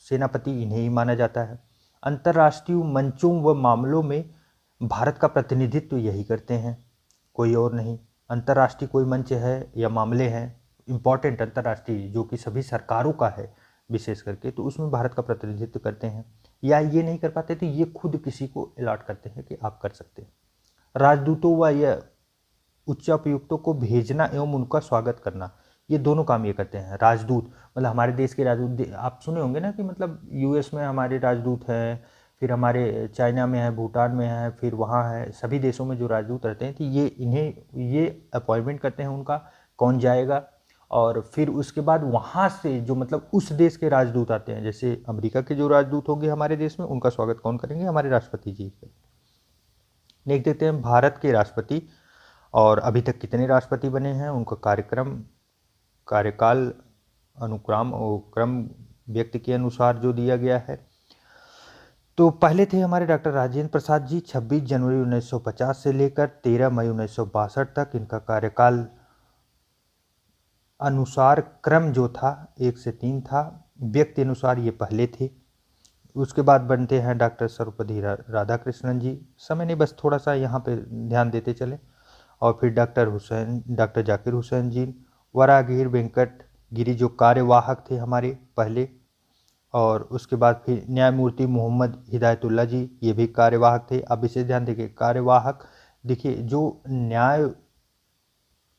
सेनापति इन्हें ही माना जाता है। अंतर्राष्ट्रीय मंचों व मामलों में भारत का प्रतिनिधित्व यही करते हैं, कोई और नहीं। अंतर्राष्ट्रीय कोई मंच है या मामले हैं इम्पॉर्टेंट अंतर्राष्ट्रीय, जो कि सभी सरकारों का है विशेष करके, तो उसमें भारत का प्रतिनिधित्व करते हैं। या ये नहीं कर पाते तो ये खुद किसी को अलॉट करते हैं कि आप कर सकते हैं। राजदूतों व या उच्चायुक्तों को भेजना एवं उनका स्वागत करना, ये दोनों काम ये करते हैं। राजदूत मतलब हमारे देश के राजदूत, आप सुने होंगे ना कि मतलब यूएस में हमारे राजदूत हैं, फिर हमारे चाइना में है, भूटान में है, फिर वहाँ है, सभी देशों में जो राजदूत रहते हैं, तो ये अपॉइंटमेंट करते हैं उनका, कौन जाएगा। और फिर उसके बाद वहाँ से जो मतलब उस देश के राजदूत आते हैं, जैसे अमेरिका के जो राजदूत होंगे हमारे देश में, उनका स्वागत कौन करेंगे? हमारे राष्ट्रपति जी। देख देते हैं भारत के राष्ट्रपति और अभी तक कितने राष्ट्रपति बने हैं, उनका कार्यकाल अनुक्रम और क्रम व्यक्ति के अनुसार जो दिया गया है। तो पहले थे हमारे डॉक्टर राजेंद्र प्रसाद जी, 26 जनवरी 1950 से लेकर 13 मई 1962 तक। इनका कार्यकाल अनुसार क्रम जो था 1 से 3 था, व्यक्ति अनुसार ये पहले थे। उसके बाद बनते हैं डॉक्टर सर्वपल्ली राधाकृष्णन जी, समय नहीं बस थोड़ा सा यहाँ पे ध्यान देते चले। और फिर डॉक्टर जाकिर हुसैन जी, वराहगिरि वेंकट गिरी जो कार्यवाहक थे हमारे पहले। और उसके बाद फिर न्यायमूर्ति मोहम्मद हिदायतुल्ला जी, ये भी कार्यवाहक थे। अब इसे ध्यान देखिए, कार्यवाहक देखिए, जो न्याय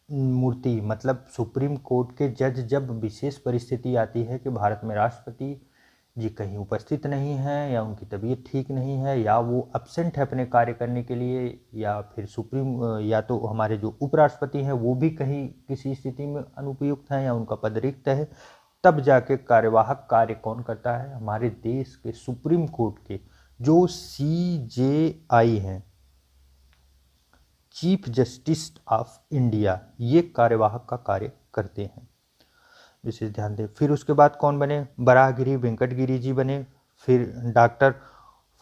मूर्ति मतलब सुप्रीम कोर्ट के जज, जब विशेष परिस्थिति आती है कि भारत में राष्ट्रपति जी कहीं उपस्थित नहीं हैं, या उनकी तबीयत ठीक नहीं है, या वो अब्सेंट है अपने कार्य करने के लिए, या फिर या तो हमारे जो उपराष्ट्रपति हैं वो भी कहीं किसी स्थिति में अनुपयुक्त हैं, या उनका पद रिक्त है, तब जाके कार्यवाहक कार्य कौन करता है? हमारे देश के सुप्रीम कोर्ट के जो CJI हैं, चीफ जस्टिस ऑफ इंडिया, ये कार्यवाहक का कार्य करते हैं, विशेष ध्यान दें। फिर उसके बाद कौन बने? बराहगिरी वेंकटगिरी जी बने। फिर डॉक्टर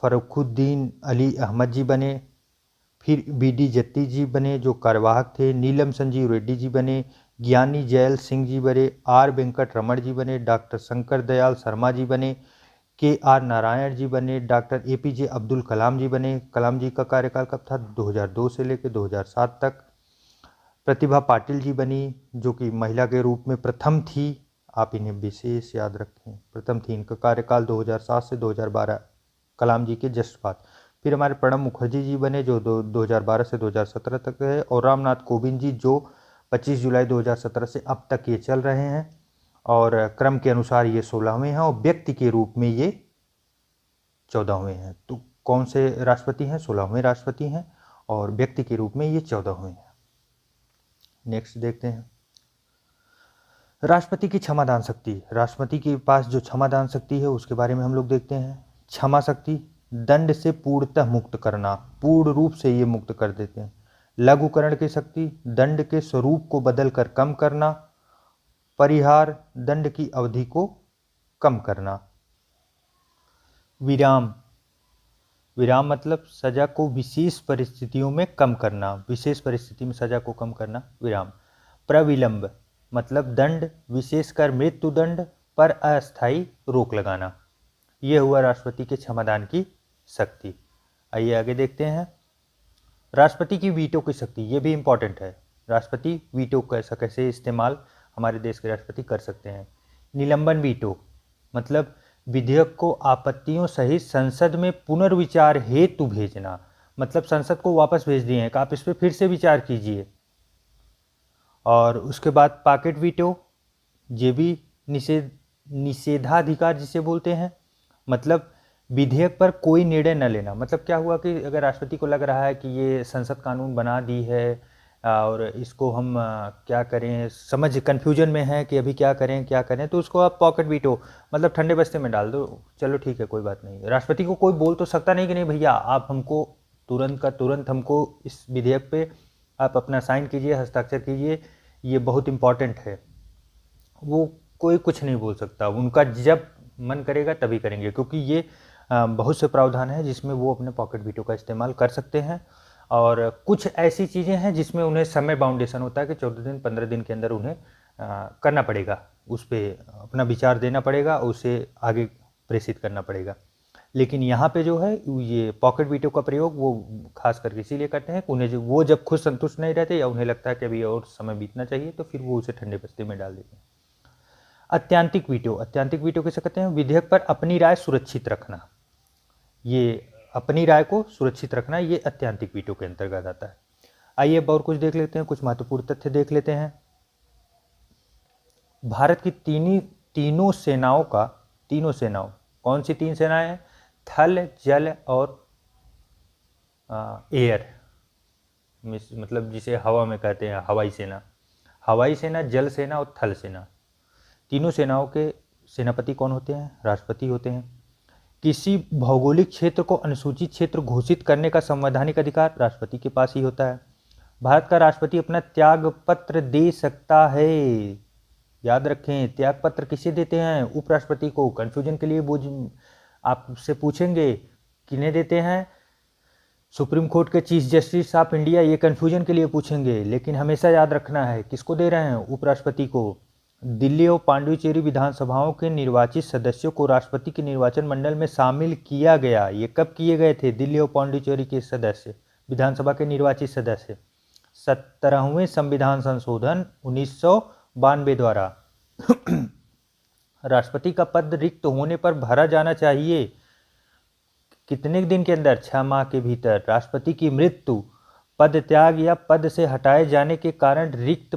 फरुखुद्दीन अली अहमद जी बने। फिर BD जत्ती जी बने जो कार्यवाहक थे। नीलम संजीव रेड्डी जी बने। ज्ञानी जैल सिंह जी बने। R वेंकट रमण जी बने। डॉक्टर शंकर दयाल शर्मा जी बने। KR नारायण जी बने। डॉक्टर APJ अब्दुल कलाम जी बने। कलाम जी का कार्यकाल कब था? 2002 से लेकर 2007 तक। प्रतिभा पाटिल जी बनी जो कि महिला के रूप में प्रथम थी, आप इन्हें विशेष याद रखें, प्रथम थी। इनका कार्यकाल 2007 से 2012, कलाम जी के जस्ट बाद। फिर हमारे प्रणब मुखर्जी जी बने जो 2012 से 2017 तक है। और रामनाथ कोविंद जी जो 25 जुलाई 2017 से अब तक ये चल रहे हैं। और क्रम के अनुसार ये 16वें हैं और व्यक्ति के रूप में ये 14वें हैं। तो कौन से राष्ट्रपति हैं? 16वें राष्ट्रपति हैं और व्यक्ति के रूप में ये 14वें हैं। नेक्स्ट देखते हैं राष्ट्रपति की क्षमादान शक्ति। राष्ट्रपति के पास जो क्षमादान शक्ति है उसके बारे में हम लोग देखते हैं। क्षमा शक्ति, दंड से पूर्णतः मुक्त करना, पूर्ण रूप से ये मुक्त कर देते हैं। लघुकरण की शक्ति, दंड के स्वरूप को बदलकर कम करना। परिहार, दंड की अवधि को कम करना। विराम, विराम मतलब सजा को विशेष परिस्थितियों में कम करना, विशेष परिस्थिति में सजा को कम करना, विराम। प्रविलंब मतलब दंड, विशेषकर मृत्युदंड पर अस्थायी रोक लगाना। यह हुआ राष्ट्रपति के क्षमादान की शक्ति। आइए आगे देखते हैं राष्ट्रपति की वीटो की शक्ति। ये भी इंपॉर्टेंट है। राष्ट्रपति वीटो कैसे इस्तेमाल हमारे देश के राष्ट्रपति कर सकते हैं। निलंबन वीटो मतलब विधेयक को आपत्तियों सहित संसद में पुनर्विचार हेतु भेजना, मतलब संसद को वापस भेज दिए हैं कि आप इस पर फिर से विचार कीजिए। और उसके बाद पॉकेट वीटो, ये भी निषेधाधिकार जिसे बोलते हैं, मतलब विधेयक पर कोई निर्णय न लेना। मतलब क्या हुआ कि अगर राष्ट्रपति को लग रहा है कि ये संसद कानून बना दी है और इसको हम क्या करें, समझ कन्फ्यूजन में है कि अभी क्या करें, तो उसको आप पॉकेट वीटो मतलब ठंडे बस्ते में डाल दो, चलो ठीक है कोई बात नहीं। राष्ट्रपति को कोई बोल तो सकता नहीं कि नहीं भैया आप हमको तुरंत का तुरंत हमको इस विधेयक पे आप अपना साइन कीजिए, हस्ताक्षर कीजिए, ये बहुत इम्पॉर्टेंट है। वो कोई कुछ नहीं बोल सकता, उनका जब मन करेगा तभी करेंगे, क्योंकि ये बहुत से प्रावधान हैं जिसमें वो अपने पॉकेट वीटो का इस्तेमाल कर सकते हैं। और कुछ ऐसी चीज़ें हैं जिसमें उन्हें समय बाउंडेशन होता है कि 14 दिन 15 दिन के अंदर उन्हें करना पड़ेगा, उस पर अपना विचार देना पड़ेगा, उसे आगे प्रेषित करना पड़ेगा। लेकिन यहाँ पे जो है ये पॉकेट वीटो का प्रयोग वो खास करके इसीलिए करते हैं कि उन्हें वो जब खुद संतुष्ट नहीं रहते या उन्हें लगता है कि अभी और समय बीतना चाहिए तो फिर वो उसे ठंडे बस्ते में डाल देते हैं। अत्यंतिक वीटो, अत्यंतिक वीटो कैसे कहते हैं? विधेयक पर अपनी राय सुरक्षित रखना, ये अपनी राय को सुरक्षित रखना ये अत्यंतिक वीटो के अंतर्गत आता है। आइए अब और कुछ देख लेते हैं, कुछ महत्वपूर्ण तथ्य देख लेते हैं। भारत की तीनों सेनाओं, कौन सी 3 सेनाएं हैं? थल, जल और एयर, मतलब जिसे हवा में कहते हैं हवाई सेना। हवाई सेना, जल सेना और थल सेना, तीनों सेनाओं के सेनापति कौन होते हैं? राष्ट्रपति होते हैं। किसी भौगोलिक क्षेत्र को अनुसूचित क्षेत्र घोषित करने का संवैधानिक अधिकार राष्ट्रपति के पास ही होता है। भारत का राष्ट्रपति अपना त्याग पत्र दे सकता है, याद रखें। त्याग पत्र किसे देते हैं? उपराष्ट्रपति को। कन्फ्यूजन के लिए वो आपसे पूछेंगे किन्हें देते हैं? सुप्रीम कोर्ट के चीफ जस्टिस ऑफ इंडिया, ये कन्फ्यूजन के लिए पूछेंगे, लेकिन हमेशा याद रखना है किसको दे रहे हैं? उपराष्ट्रपति को। दिल्ली और पांडुचेरी विधानसभाओं के निर्वाचित सदस्यों को राष्ट्रपति के निर्वाचन मंडल में शामिल किया गया। ये कब किए गए थे? दिल्ली और पांडुचेरी के सदस्य, विधानसभा के निर्वाचित सदस्य 17वें संविधान संशोधन 1992 द्वारा। राष्ट्रपति का पद रिक्त होने पर भरा जाना चाहिए कितने दिन के अंदर? 6 माह के भीतर। राष्ट्रपति की मृत्यु, पद त्याग या पद से हटाए जाने के कारण रिक्त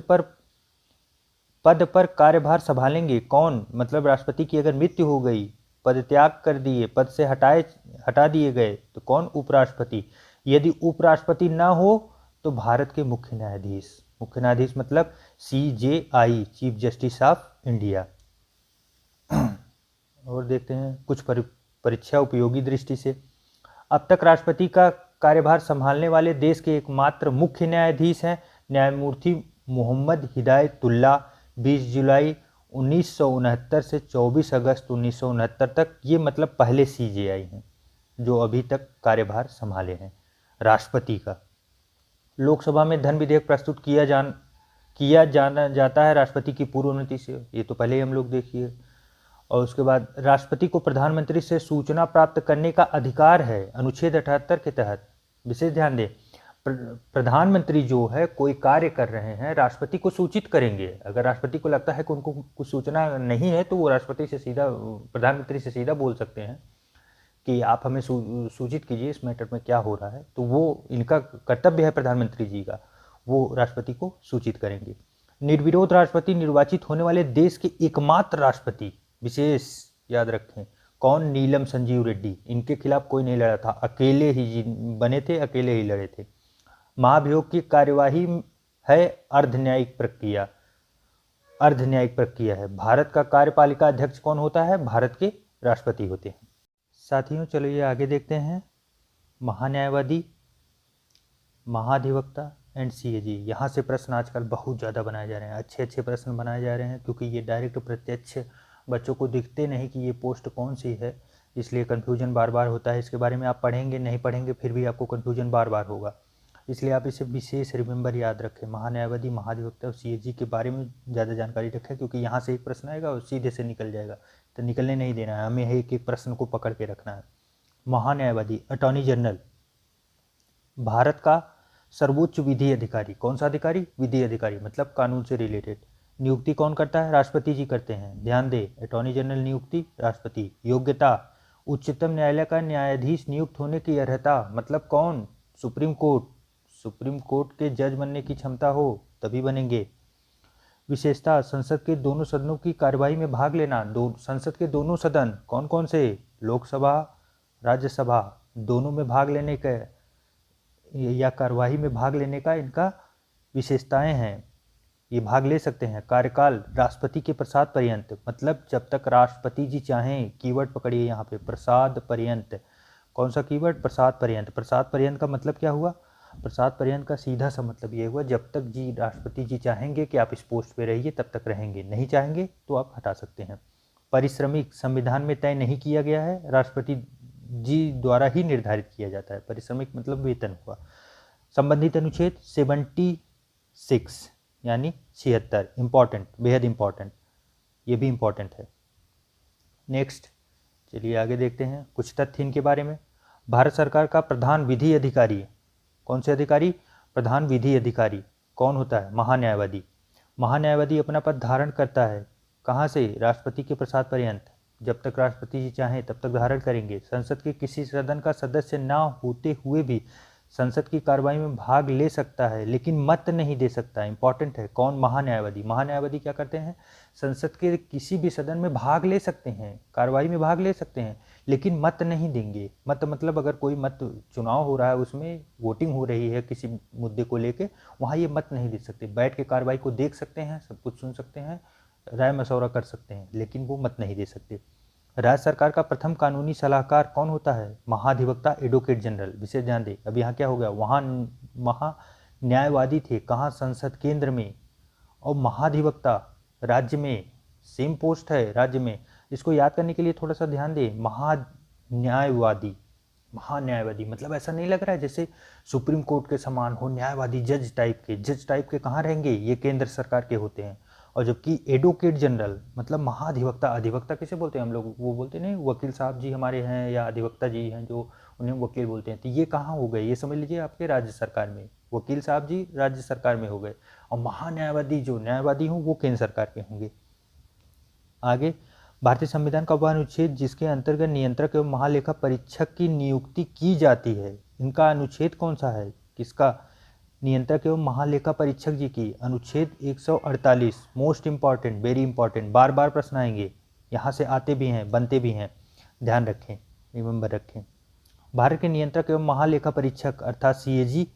पद पर कार्यभार संभालेंगे कौन? मतलब राष्ट्रपति की अगर मृत्यु हो गई, पद त्याग कर दिए, पद से हटा दिए गए तो कौन? उपराष्ट्रपति। यदि उपराष्ट्रपति ना हो तो भारत के मुख्य न्यायाधीश मतलब CJI, chief justice of India. और देखते हैं कुछ परीक्षा उपयोगी दृष्टि से। अब तक राष्ट्रपति का कार्यभार संभालने वाले देश के एकमात्र मुख्य न्यायाधीश हैं न्यायमूर्ति मोहम्मद हिदायतुल्लाह। 20 जुलाई 1969 से 24 अगस्त 1969 तक, ये मतलब पहले CJI हैं जो अभी तक कार्यभार संभाले हैं राष्ट्रपति का। लोकसभा में धन विधेयक प्रस्तुत किया जाना जाता है राष्ट्रपति की पूर्व अनुमति से, ये तो पहले ही हम लोग देखिए। और उसके बाद राष्ट्रपति को प्रधानमंत्री से सूचना प्राप्त करने का अधिकार है अनुच्छेद 78 के तहत। विशेष ध्यान दें, प्रधानमंत्री जो है कोई कार्य कर रहे हैं राष्ट्रपति को सूचित करेंगे। अगर राष्ट्रपति को लगता है कि उनको कुछ सूचना नहीं है तो वो राष्ट्रपति से सीधा, प्रधानमंत्री से सीधा बोल सकते हैं कि आप हमें सूचित कीजिए इस मैटर में क्या हो रहा है। तो वो इनका कर्तव्य है प्रधानमंत्री जी का, वो राष्ट्रपति को सूचित करेंगे। निर्विरोध राष्ट्रपति निर्वाचित होने वाले देश के एकमात्र राष्ट्रपति, विशेष याद रखें, कौन? नीलम संजीव रेड्डी। इनके खिलाफ कोई नहीं लड़ा था, अकेले ही बने थे, अकेले ही लड़े थे। महाभियोग की कार्यवाही है अर्धन्यायिक प्रक्रिया, अर्धन्यायिक प्रक्रिया है। भारत का कार्यपालिका अध्यक्ष कौन होता है? भारत के राष्ट्रपति होते हैं। साथियों चलिए आगे देखते हैं। महान्यायवादी, महाधिवक्ता एंड CAG। यहाँ से प्रश्न आजकल बहुत ज़्यादा बनाए जा रहे हैं, अच्छे अच्छे प्रश्न बनाए जा रहे हैं, क्योंकि ये डायरेक्ट प्रत्यक्ष बच्चों को दिखते नहीं कि ये पोस्ट कौन सी है, इसलिए कन्फ्यूजन बार बार होता है। इसके बारे में आप पढ़ेंगे नहीं पढ़ेंगे फिर भी आपको कन्फ्यूजन बार बार होगा, इसलिए आप इसे विशेष रिमेंबर याद रखें। महान्यायवादी, महाधिवक्ता और CAG के बारे में ज़्यादा जानकारी रखें, क्योंकि यहाँ से एक प्रश्न आएगा और सीधे से निकल जाएगा, तो निकलने नहीं देना है हमें, एक एक प्रश्न को पकड़ के रखना है। महान्यायवादी, अटॉर्नी जनरल, भारत का सर्वोच्च विधि अधिकारी। कौन सा अधिकारी? विधि अधिकारी, मतलब कानून से रिलेटेड। नियुक्ति कौन करता है? राष्ट्रपति जी करते हैं, ध्यान दें। अटॉर्नी जनरल नियुक्ति राष्ट्रपति। योग्यता, उच्चतम न्यायालय का न्यायाधीश नियुक्त होने की अर्हता, मतलब कौन? सुप्रीम कोर्ट, सुप्रीम कोर्ट के जज बनने की क्षमता हो तभी बनेंगे। विशेषता, संसद के दोनों सदनों की कार्यवाही में भाग लेना। संसद के दोनों सदन कौन कौन से? लोकसभा, राज्यसभा, दोनों में भाग लेने का या कार्यवाही में भाग लेने का इनका विशेषताएं हैं, ये भाग ले सकते हैं। कार्यकाल, राष्ट्रपति के प्रसाद पर्यंत, मतलब जब तक राष्ट्रपति जी चाहें। कीवर्ड पकड़िए यहाँ पे, प्रसाद पर्यंत। कौन सा कीवर्ड? प्रसाद पर्यंत। प्रसाद पर्यंत का मतलब क्या हुआ? प्रसाद पर्यंत का सीधा सा मतलब ये हुआ, जब तक जी राष्ट्रपति जी चाहेंगे कि आप इस पोस्ट पे रहिए तब तक रहेंगे, नहीं चाहेंगे तो आप हटा सकते हैं। पारिश्रमिक, संविधान में तय नहीं किया गया है, राष्ट्रपति जी द्वारा ही निर्धारित किया जाता है। पारिश्रमिक मतलब वेतन हुआ। संबंधित अनुच्छेद 76 यानी 76, इंपॉर्टेंट, बेहद इंपॉर्टेंट, ये भी इंपॉर्टेंट है। नेक्स्ट चलिए आगे देखते हैं कुछ तथ्य इनके बारे में। भारत सरकार का प्रधान विधि अधिकारी, कौन से अधिकारी? प्रधान विधि अधिकारी कौन होता है? महान्यायवादी। महान्यायवादी अपना पद धारण करता है कहाँ से? राष्ट्रपति के प्रसाद पर्यंत, जब तक राष्ट्रपति जी चाहें तब तक धारण करेंगे। संसद के किसी सदन का सदस्य ना होते हुए भी संसद की कार्रवाई में भाग ले सकता है, लेकिन मत नहीं दे सकता। इंपॉर्टेंट है, कौन? महान्यायवादी। महान्यायवादी क्या करते हैं? संसद के किसी भी सदन में भाग ले सकते हैं, कार्रवाई में भाग ले सकते हैं, लेकिन मत नहीं देंगे। मत मतलब अगर कोई मत, चुनाव हो रहा है उसमें वोटिंग हो रही है किसी मुद्दे को लेके, वहाँ ये मत नहीं दे सकते। बैठ के कार्रवाई को देख सकते हैं, सब कुछ सुन सकते हैं, राय मशवरा कर सकते हैं, लेकिन वो मत नहीं दे सकते। राज्य सरकार का प्रथम कानूनी सलाहकार कौन होता है? महाधिवक्ता, एडवोकेट जनरल। विशेष ध्यान दें, अब यहाँ क्या हो गया, वहाँ महान्यायवादी थे कहाँ? संसद केंद्र में, और महाधिवक्ता राज्य में, सेम पोस्ट है राज्य में। इसको याद करने के लिए थोड़ा सा ध्यान दें। महान्यायवादी, महान्यायवादी मतलब ऐसा नहीं लग रहा है जैसे सुप्रीम कोर्ट के समान हो, न्यायवादी जज टाइप के। जज टाइप के कहाँ रहेंगे? ये केंद्र सरकार के होते हैं। और जबकि एडवोकेट जनरल मतलब महाधिवक्ता, अधिवक्ता किसे बोलते हैं हम लोग? वो बोलते नहीं, वकील साहब जी हमारे हैं या अधिवक्ता जी हैं जो, उन्हें वकील बोलते हैं। तो ये कहाँ हो गए? ये समझ लीजिए आपके राज्य सरकार में, वकील साहब जी राज्य सरकार में हो गए, और महान्यायवादी जो न्यायवादी हों वो केंद्र सरकार के होंगे। आगे, भारतीय संविधान का वह अनुच्छेद जिसके अंतर्गत नियंत्रक एवं महालेखा परीक्षक की नियुक्ति की जाती है, इनका अनुच्छेद कौन सा है? किसका? नियंत्रक एवं महालेखा परीक्षक जी की। अनुच्छेद 148, मोस्ट इंपॉर्टेंट, वेरी इंपॉर्टेंट, बार बार प्रश्न आएंगे, यहाँ से आते भी हैं, बनते भी हैं, ध्यान रखें, रिमेंबर रखें। भारत के नियंत्रक एवं महालेखा परीक्षक अर्थात CAG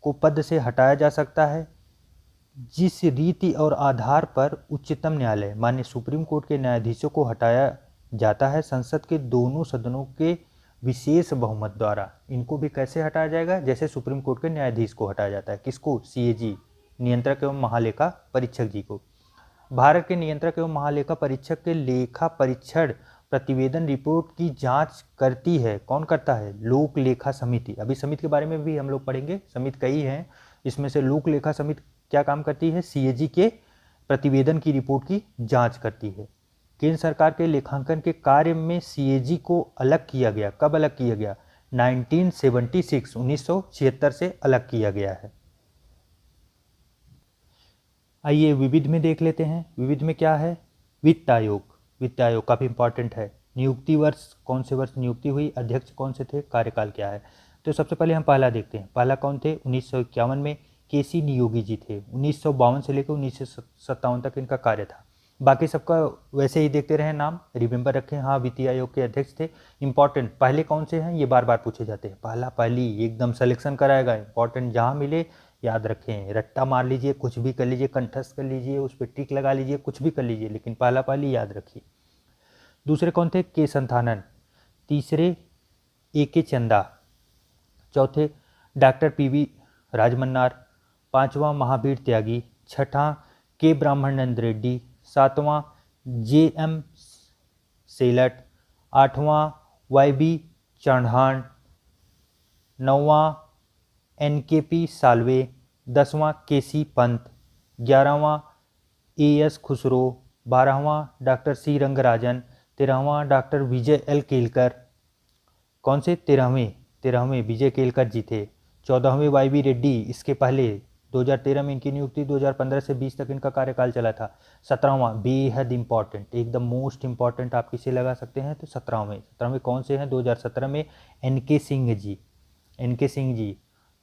को पद से हटाया जा सकता है जिस रीति और आधार पर उच्चतम न्यायालय माने सुप्रीम कोर्ट के न्यायाधीशों को हटाया जाता है संसद के दोनों सदनों के विशेष बहुमत द्वारा, इनको भी कैसे हटाया जाएगा? जैसे सुप्रीम कोर्ट के न्यायाधीश को हटाया जाता है। किसको? सीएजी, नियंत्रक एवं महालेखा परीक्षक जी को। भारत के नियंत्रक एवं महालेखा परीक्षक के लेखा परीक्षण प्रतिवेदन रिपोर्ट की जांच करती है। कौन करता है? लोक लेखा समिति। अभी समिति के बारे में भी हम लोग पढ़ेंगे, समिति कई हैं, इसमें से लोक लेखा समिति क्या काम करती है? सीएजी के प्रतिवेदन की रिपोर्ट की जांच करती है। केंद्र सरकार के लेखांकन के कार्य में सीएजी को अलग किया गया। कब अलग किया गया? 1976 1976 से अलग किया गया है। आइए विविध में देख लेते हैं। विविध में क्या है? वित्त आयोग। वित्त आयोग काफ़ी इंपॉर्टेंट है। नियुक्ति वर्ष, कौन से वर्ष नियुक्ति हुई, अध्यक्ष कौन से थे, कार्यकाल क्या है। तो सबसे पहले हम पहला देखते हैं। पहला कौन थे? 1951 में केसी नियोगी जी थे। 1952 से लेकर 1957 तक इनका कार्य था। बाकी सबका वैसे ही देखते रहे, नाम रिमेंबर रखें। हाँ, वित्तीय आयोग के अध्यक्ष थे। इंपॉर्टेंट पहले कौन से हैं, ये बार बार पूछे जाते हैं। पहला पहली एकदम सिलेक्शन कराएगा, इंपॉर्टेंट जहाँ मिले याद रखें। रट्टा मार लीजिए, कुछ भी कर लीजिए, कंठस्थ कर लीजिए, उस पर टिक लगा लीजिए, कुछ भी कर लीजिए, लेकिन पहला पहली याद रखिए। दूसरे कौन थे? के संथानन। तीसरे ए के चंदा। चौथे डॉक्टर पीवी राजमन्नार। पांचवा महावीर त्यागी। छठा के ब्राह्मणानंद रेड्डी। सातवां जे एम सेलट। आठवां वाई बी चढ़ान। नौवां एन के पी सालवे। 10वां के सी पंत। 11वां ए एस खुसरो। 12वां डॉक्टर सी रंगराजन। 13वां डॉक्टर विजय एल केलकर। कौन से? 13वें विजय केलकर जी थे। 14वें वाई बी रेड्डी, इसके पहले 2013 में इनकी नियुक्ति, 2015 से 20 तक इनका कार्यकाल चला था। 17वां बेहद इंपॉर्टेंट, एकदम मोस्ट इंपॉर्टेंट, आप किसे लगा सकते हैं? तो 17वें कौन से हैं? 2017 में एन के सिंह जी।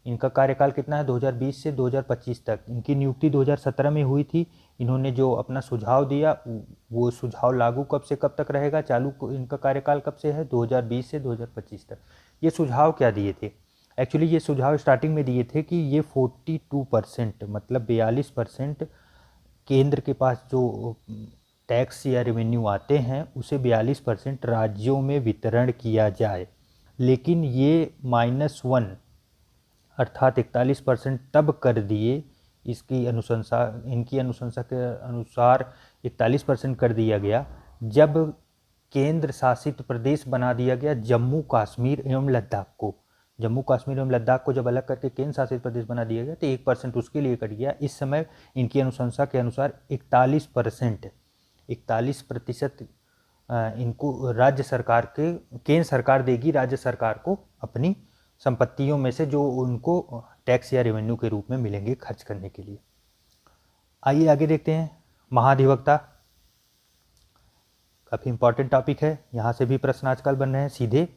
इनका कार्यकाल कितना है? 2020 से 2025 तक। इनकी नियुक्ति 2017 में हुई थी। इन्होंने जो अपना सुझाव दिया वो सुझाव लागू कब से कब तक रहेगा, चालू इनका कार्यकाल कब से है? 2020 से 2025 तक। ये सुझाव क्या दिए थे? एक्चुअली ये सुझाव स्टार्टिंग में दिए थे कि ये 42% मतलब 42% केंद्र के पास जो टैक्स या रेवेन्यू आते हैं उसे 42% राज्यों में वितरण किया जाए। लेकिन ये -1 अर्थात 41% तब कर दिए। इनकी अनुशंसा के अनुसार 41% कर दिया गया जब केंद्र शासित प्रदेश बना दिया गया जम्मू कश्मीर एवं लद्दाख को जब अलग करके केंद्र शासित प्रदेश बना दिया गया तो 1% उसके लिए कट गया। इस समय इनकी अनुशंसा के अनुसार 41% इनको राज्य सरकार के केंद्र सरकार देगी राज्य सरकार को अपनी संपत्तियों में से, जो उनको टैक्स या रेवेन्यू के रूप में मिलेंगे खर्च करने के लिए। आइए आगे देखते हैं। महाधिवक्ता काफ़ी इंपॉर्टेंट टॉपिक है, यहाँ से भी प्रश्न आजकल बन रहे हैं सीधे।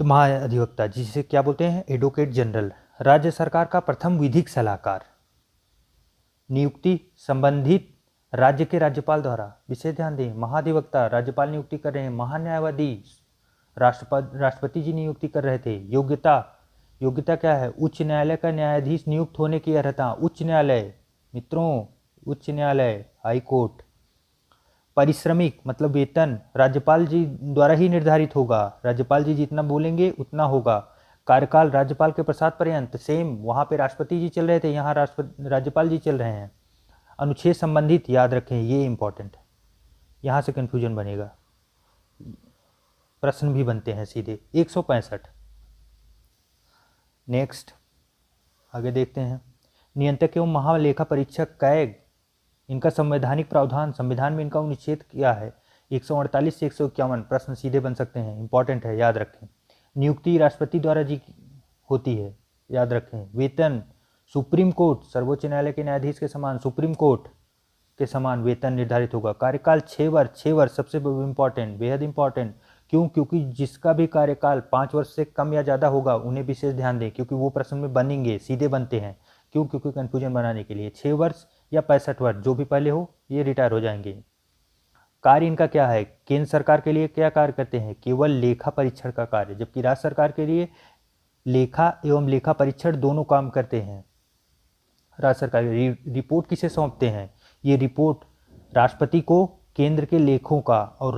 तो महाधिवक्ता जिसे क्या बोलते हैं? Advocate general. राज्य सरकार का प्रथम विधिक सलाहकार। नियुक्ति संबंधित राज्य के राज्यपाल द्वारा। विशेष ध्यान दें, महाधिवक्ता राज्यपाल नियुक्ति कर रहे हैं। महान्यायवादी राष्ट्रपति जी नियुक्ति कर रहे थे। योग्यता क्या है? उच्च न्यायालय का न्यायाधीश नियुक्त होने की अर्हता। उच्च न्यायालय मित्रों, उच्च न्यायालय, हाई कोर्ट। पारिश्रमिक मतलब वेतन राज्यपाल जी द्वारा ही निर्धारित होगा। राज्यपाल जी जितना बोलेंगे उतना होगा। कार्यकाल राज्यपाल के प्रसाद पर्यंत, सेम वहाँ पे राष्ट्रपति जी चल रहे थे, यहाँ राज्यपाल जी चल रहे हैं। अनुच्छेद संबंधित याद रखें, ये इंपॉर्टेंट है, यहाँ से कन्फ्यूजन बनेगा, प्रश्न भी बनते हैं सीधे। 165। नेक्स्ट आगे देखते हैं। नियंत्रक एवं महालेखा परीक्षक कैग, इनका संवैधानिक प्रावधान, संविधान में इनका अनुच्छेद क्या है? 148 से 151। प्रश्न सीधे बन सकते हैं, इंपॉर्टेंट है, याद रखें। नियुक्ति राष्ट्रपति द्वारा जी होती है, याद रखें। वेतन सुप्रीम कोर्ट, सर्वोच्च न्यायालय के न्यायाधीश के समान सुप्रीम कोर्ट के समान वेतन निर्धारित होगा। कार्यकाल 6 वर्ष सबसे इंपॉर्टेंट, बेहद इंपॉर्टेंट। क्यों? क्योंकि जिसका भी कार्यकाल 5 वर्ष से कम या ज़्यादा होगा उन्हें विशेष ध्यान दें, क्योंकि वो प्रश्न में बनेंगे, सीधे बनते हैं। क्यों? क्योंकि कन्फ्यूजन बनाने के लिए। 6 वर्ष या 65 वर्ष, जो भी पहले हो, ये रिटायर हो जाएंगे। कार्य इनका क्या है? केंद्र सरकार के लिए क्या कार्य करते हैं? केवल लेखा परीक्षण का कार्य, जबकि राज्य सरकार के लिए लेखा एवं लेखा परीक्षण दोनों काम करते हैं। राज्य सरकार रिपोर्ट किसे सौंपते हैं? ये रिपोर्ट राष्ट्रपति को केंद्र के लेखों का और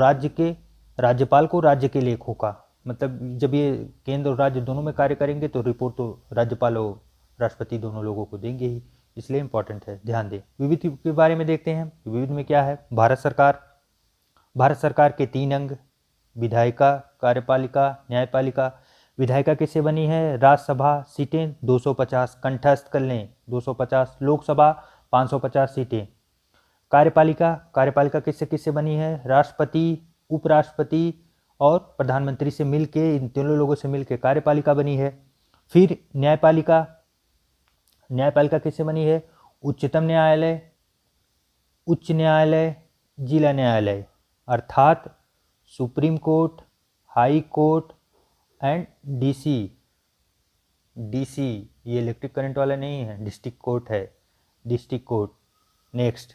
राज्यपाल को राज्य के लेखों का, मतलब जब ये केंद्र और राज्य दोनों में कार्य करेंगे तो रिपोर्ट तो राज्यपाल और राष्ट्रपति दोनों लोगों को देंगे ही, इसलिए इंपॉर्टेंट है, ध्यान दें। विविध के बारे में देखते हैं। विविध में क्या है? भारत सरकार के 3 अंग, विधायिका, कार्यपालिका, न्यायपालिका। विधायिका किससे बनी है? राज्यसभा सीटें 250 कंठस्थ कर लें, 250। लोकसभा 550 सीटें। कार्यपालिका किससे बनी है? राष्ट्रपति, उपराष्ट्रपति और प्रधानमंत्री से मिलके, इन तीनों लोगों से मिलके कार्यपालिका बनी है। फिर न्यायपालिका किससे बनी है? उच्चतम न्यायालय, उच्च न्यायालय, जिला न्यायालय, अर्थात supreme court, high court and DC. ये इलेक्ट्रिक करंट वाला नहीं है, डिस्ट्रिक्ट कोर्ट है, डिस्ट्रिक्ट कोर्ट। नेक्स्ट,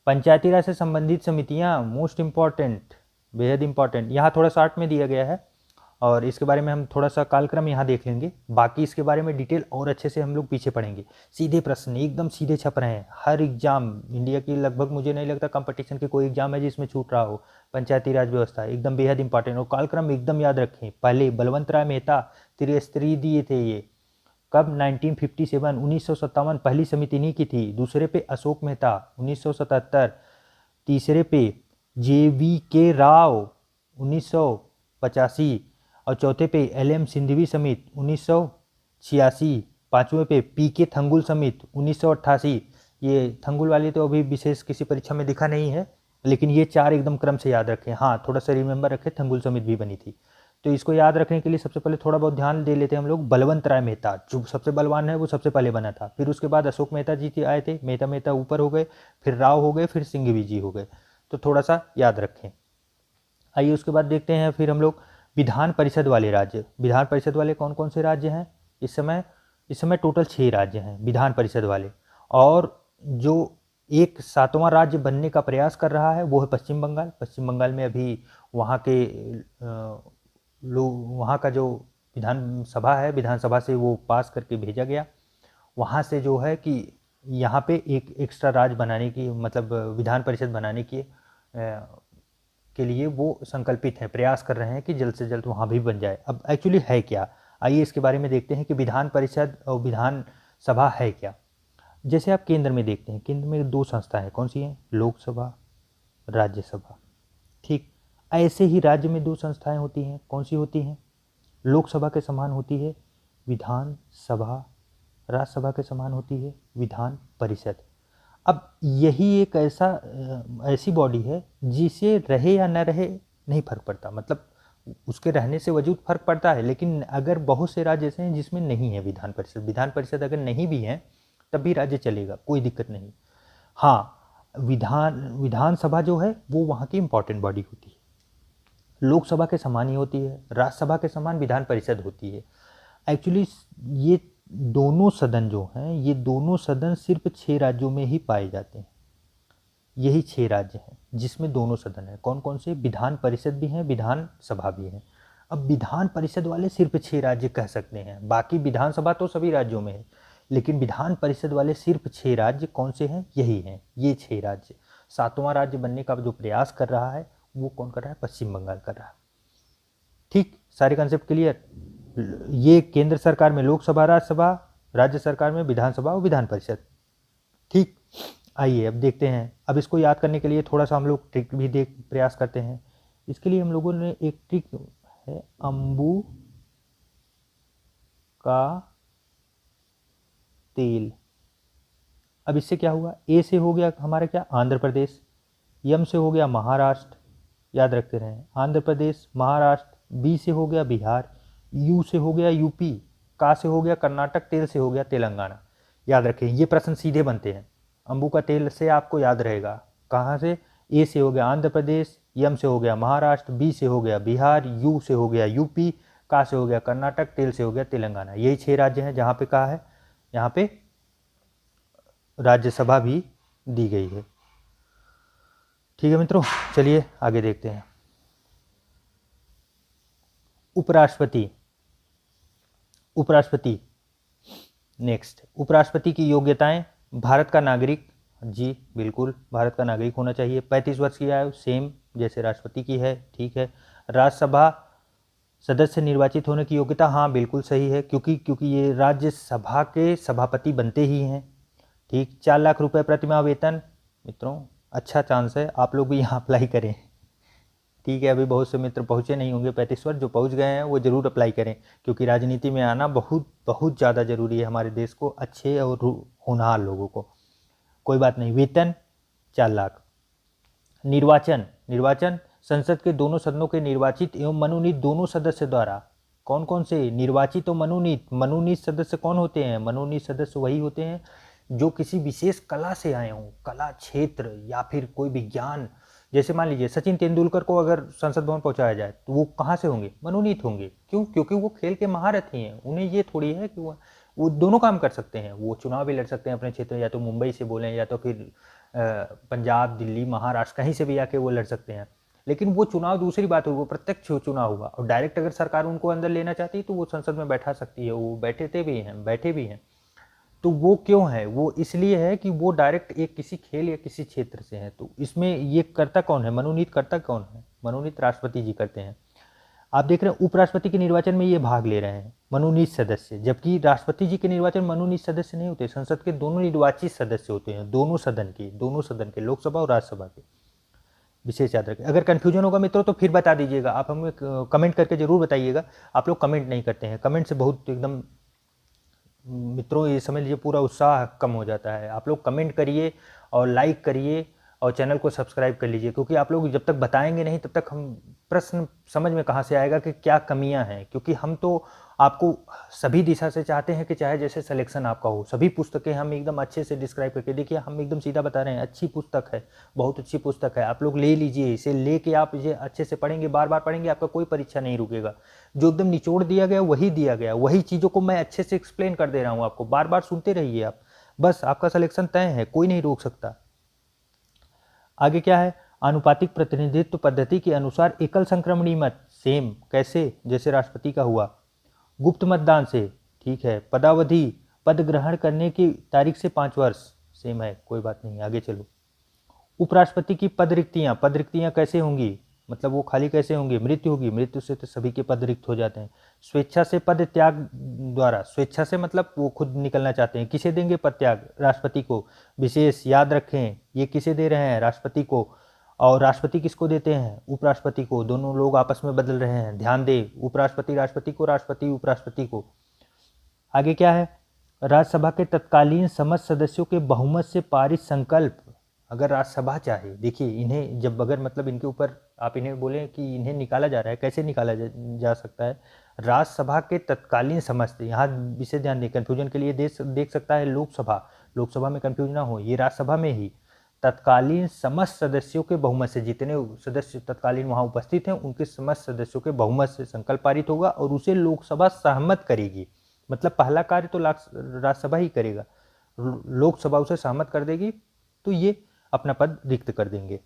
पंचायती राज से संबंधित समितियां, मोस्ट इंपॉर्टेंट, बेहद इंपॉर्टेंट। यहाँ थोड़ा शॉर्ट में दिया गया है और इसके बारे में हम थोड़ा सा कालक्रम यहाँ देख लेंगे, बाकी इसके बारे में डिटेल और अच्छे से हम लोग पीछे पढ़ेंगे। सीधे प्रश्न एकदम सीधे छप रहे हैं, हर एग्जाम इंडिया की लगभग, मुझे नहीं लगता कंपटीशन के कोई एग्जाम है जिसमें छूट रहा हो। पंचायती राज व्यवस्था एकदम बेहद इंपॉर्टेंट, और कालक्रम एकदम याद रखें। पहले बलवंत राय मेहता त्रिस्तरीय दिए थे, ये कब? 1957, 1957 पहली समिति इन्हीं की थी। दूसरे पे अशोक मेहता 1977, तीसरे पे JVK राव 1985 और चौथे पे LM सिंघवी समित 1986, पांचवें पे PK थंगुल समित 1988। ये थंगुल वाली तो अभी विशेष किसी परीक्षा में दिखा नहीं है, लेकिन ये 4 एकदम क्रम से याद रखें। हाँ, थोड़ा सा रिमेंबर रखें, थंगुल समित भी बनी थी। तो इसको याद रखने के लिए सबसे पहले थोड़ा बहुत ध्यान दे लेते हैं हम लोग। बलवंत राय मेहता जो सबसे बलवान है वो सबसे पहले बना था, फिर उसके बाद अशोक मेहता जी थे, आए थे, मेहता ऊपर हो गए, फिर राव हो गए, फिर सिंघवी जी हो गए। तो थोड़ा सा याद रखें। आइए उसके बाद देखते हैं फिर हम लोग विधान परिषद वाले राज्य। विधान परिषद वाले कौन कौन से राज्य हैं? इस समय टोटल 6 राज्य हैं विधान परिषद वाले, और जो एक 7वां राज्य बनने का प्रयास कर रहा है वो है पश्चिम बंगाल। पश्चिम बंगाल में अभी वहाँ का जो विधानसभा है, विधानसभा से वो पास करके भेजा गया। वहाँ से जो है कि यहाँ पे एक एक्स्ट्रा राज्य बनाने की, मतलब विधान परिषद बनाने की के लिए वो संकल्पित हैं, प्रयास कर रहे हैं कि जल्द से जल्द वहाँ भी बन जाए। अब एक्चुअली है क्या, आइए इसके बारे में देखते हैं कि विधान परिषद और विधानसभा है क्या। जैसे आप केंद्र में देखते हैं, केंद्र में 2 संस्थाएं हैं, कौन सी हैं? लोकसभा, राज्यसभा। ठीक ऐसे ही राज्य में 2 संस्थाएं होती हैं, कौन सी होती हैं? लोकसभा के समान होती है विधानसभा, राज्यसभा के समान होती है विधान परिषद। अब यही एक ऐसी बॉडी है जिसे रहे या न रहे नहीं फर्क पड़ता, मतलब उसके रहने से वजूद फर्क पड़ता है, लेकिन अगर बहुत से राज्य ऐसे हैं जिसमें नहीं है विधान परिषद अगर नहीं भी है तब भी राज्य चलेगा, कोई दिक्कत नहीं। हाँ, विधानसभा जो है वो वहाँ की इंपॉर्टेंट बॉडी होती है, लोकसभा के समान ही होती है, राज्यसभा के समान विधान परिषद होती है। एक्चुअली ये दोनों सदन जो हैं, ये दोनों सदन सिर्फ 6 राज्यों में ही पाए जाते हैं। यही 6 राज्य हैं जिसमें दोनों सदन हैं। कौन कौन से? विधान परिषद भी हैं, विधानसभा भी है। अब विधान परिषद वाले सिर्फ 6 राज्य कह सकते हैं, बाकी विधानसभा तो सभी राज्यों में है, लेकिन विधान परिषद वाले सिर्फ 6 राज्य कौन से हैं? यही हैं, ये 6 राज्य। 7वां राज्य बनने का जो प्रयास कर रहा है वो कौन कर रहा है? पश्चिम बंगाल कर रहा है। ठीक, सारे कंसेप्ट क्लियर। ये केंद्र सरकार में लोकसभा, राज्यसभा, राज्य सरकार में विधानसभा और विधान परिषद। ठीक, आइए अब देखते हैं। अब इसको याद करने के लिए थोड़ा सा हम लोग ट्रिक भी प्रयास करते हैं। इसके लिए हम लोगों ने एक ट्रिक है, अम्बू का तेल। अब इससे क्या हुआ? ए से हो गया हमारा क्या? आंध्र प्रदेश। यम से हो गया महाराष्ट्र, याद रखते रहें, आंध्र प्रदेश, महाराष्ट्र। बी से हो गया बिहार, यू से हो गया यूपी, का से हो गया कर्नाटक, तेल से हो गया तेलंगाना। याद रखें, ये प्रश्न सीधे बनते हैं। अम्बू का तेल से आपको याद रहेगा, कहाँ से? ए से हो गया आंध्र प्रदेश, यम से हो गया महाराष्ट्र, बी से हो गया बिहार, यू से हो गया यूपी, का से हो गया कर्नाटक, तेल से हो गया तेलंगाना। यही 6 राज्य हैं जहाँ पे कहा है, यहाँ पे राज्यसभा भी दी गई है। ठीक है मित्रों, चलिए आगे देखते हैं। उपराष्ट्रपति नेक्स्ट, उपराष्ट्रपति की योग्यताएं भारत का नागरिक, जी बिल्कुल भारत का नागरिक होना चाहिए। 35 वर्ष की आयु सेम जैसे राष्ट्रपति की है, ठीक है। राज्यसभा सदस्य निर्वाचित होने की योग्यता, हाँ बिल्कुल सही है, क्योंकि ये राज्यसभा के सभापति बनते ही हैं, ठीक। 4 लाख रुपए प्रतिमाह वेतन, मित्रों अच्छा चांस है, आप लोग भी यहाँ अप्लाई करें, ठीक है। अभी बहुत से मित्र पहुँचे नहीं होंगे 35 वर्ष, जो पहुँच गए हैं वो ज़रूर अप्लाई करें, क्योंकि राजनीति में आना बहुत बहुत ज़्यादा ज़रूरी है हमारे देश को, अच्छे और होनहार लोगों को। कोई बात नहीं, वेतन 4 लाख। निर्वाचन, निर्वाचन संसद के दोनों सदनों के निर्वाचित एवं मनोनीत दोनों सदस्य द्वारा, कौन कौन से निर्वाचित और मनोनीत, मनोनीत सदस्य कौन होते हैं, मनोनीत सदस्य वही होते हैं जो किसी विशेष कला से आए हों, कला क्षेत्र या फिर कोई विज्ञान। जैसे मान लीजिए सचिन तेंदुलकर को अगर संसद भवन पहुंचाया जाए तो वो कहाँ से होंगे, मनोनीत होंगे। क्यों? क्योंकि वो खेल के महारथी हैं, उन्हें ये थोड़ी है कि वो दोनों काम कर सकते हैं, वो चुनाव भी लड़ सकते हैं अपने क्षेत्र, या तो मुंबई से बोलें या तो फिर पंजाब, दिल्ली, महाराष्ट्र कहीं से भी आके वो लड़ सकते हैं। लेकिन वो चुनाव दूसरी बात होगी, वो प्रत्यक्ष चुनाव होगा, और डायरेक्ट अगर सरकार उनको अंदर लेना चाहती है तो वो संसद में बैठा सकती है, वो बैठे भी हैं। तो वो क्यों है, वो इसलिए है कि वो डायरेक्ट एक किसी खेल या किसी क्षेत्र से है। तो इसमें ये करता कौन है, मनोनीत करता कौन है, मनोनीत राष्ट्रपति जी करते हैं। आप देख रहे हैं उपराष्ट्रपति के निर्वाचन में ये भाग ले रहे हैं मनोनीत सदस्य, जबकि राष्ट्रपति जी के निर्वाचन मनोनीत सदस्य नहीं होते, संसद के दोनों निर्वाचित सदस्य होते हैं, दोनों सदन के लोकसभा और राज्यसभा के। विशेष याद रखें। अगर कन्फ्यूजन होगा मित्रों तो फिर बता दीजिएगा, आप हमें कमेंट करके जरूर बताइएगा। आप लोग कमेंट नहीं करते हैं, कमेंट से बहुत एकदम मित्रों ये समझ लीजिए पूरा उत्साह कम हो जाता है। आप लोग कमेंट करिए और लाइक करिए और चैनल को सब्सक्राइब कर लीजिए, क्योंकि आप लोग जब तक बताएंगे नहीं तब तक हम प्रश्न समझ में कहाँ से आएगा कि क्या कमियां हैं। क्योंकि हम तो आपको सभी दिशा से चाहते हैं कि चाहे जैसे सिलेक्शन आपका हो, सभी पुस्तकें हम एकदम अच्छे से डिस्क्राइब करके, देखिए हम एकदम सीधा बता रहे हैं, अच्छी पुस्तक है, बहुत अच्छी पुस्तक है, आप लोग ले लीजिए, इसे लेके आप इसे अच्छे से पढ़ेंगे, बार बार पढ़ेंगे, आपका कोई परीक्षा नहीं रुकेगा। जो एकदम निचोड़ दिया गया वही दिया गया, वही चीज़ों को मैं अच्छे से एक्सप्लेन कर दे रहा हूँ आपको, बार बार सुनते रहिए आप, बस आपका सिलेक्शन तय है, कोई नहीं रोक सकता। आगे क्या है, आनुपातिक प्रतिनिधित्व पद्धति के अनुसार एकल संक्रमणीय मत, सेम कैसे जैसे राष्ट्रपति का हुआ, गुप्त मतदान से, ठीक है। पदावधि, पद ग्रहण करने की तारीख से 5 वर्ष, सेम है, कोई बात नहीं, आगे चलो। उपराष्ट्रपति की पद रिक्तियां कैसे होंगी, मतलब वो खाली कैसे होंगी, मृत्यु होगी, मृत्यु से तो सभी के पद रिक्त हो जाते हैं। स्वेच्छा से पद त्याग द्वारा, स्वेच्छा से मतलब वो खुद निकलना चाहते हैं, किसे देंगे पद त्याग, राष्ट्रपति को। विशेष याद रखें, ये किसे दे रहे हैं, राष्ट्रपति को, और राष्ट्रपति किसको देते हैं, उपराष्ट्रपति को, दोनों लोग आपस में बदल रहे हैं, ध्यान दे, उपराष्ट्रपति राष्ट्रपति को, राष्ट्रपति उपराष्ट्रपति को। आगे क्या है, राज्यसभा के तत्कालीन समस्त सदस्यों के बहुमत से पारित संकल्प, अगर राज्यसभा चाहे, देखिए इन्हें जब अगर मतलब इनके ऊपर आप इन्हें बोलें कि इन्हें निकाला जा रहा है, कैसे निकाला जा सकता है, राज्यसभा के तत्कालीन समस्त, यहाँ विशेष ध्यान दें, कन्फ्यूजन के लिए देख सकता है लोकसभा में कन्फ्यूज ना हो, ये राज्यसभा में ही तत्कालीन समस्त सदस्यों के बहुमत से, जितने सदस्य तत्कालीन वहाँ उपस्थित हैं उनके समस्त सदस्यों के बहुमत से संकल्प पारित होगा और उसे लोकसभा सहमत करेगी। मतलब पहला कार्य तो राज्यसभा ही करेगा, लोकसभा उसे सहमत कर देगी तो ये अपना पद रिक्त कर देंगे।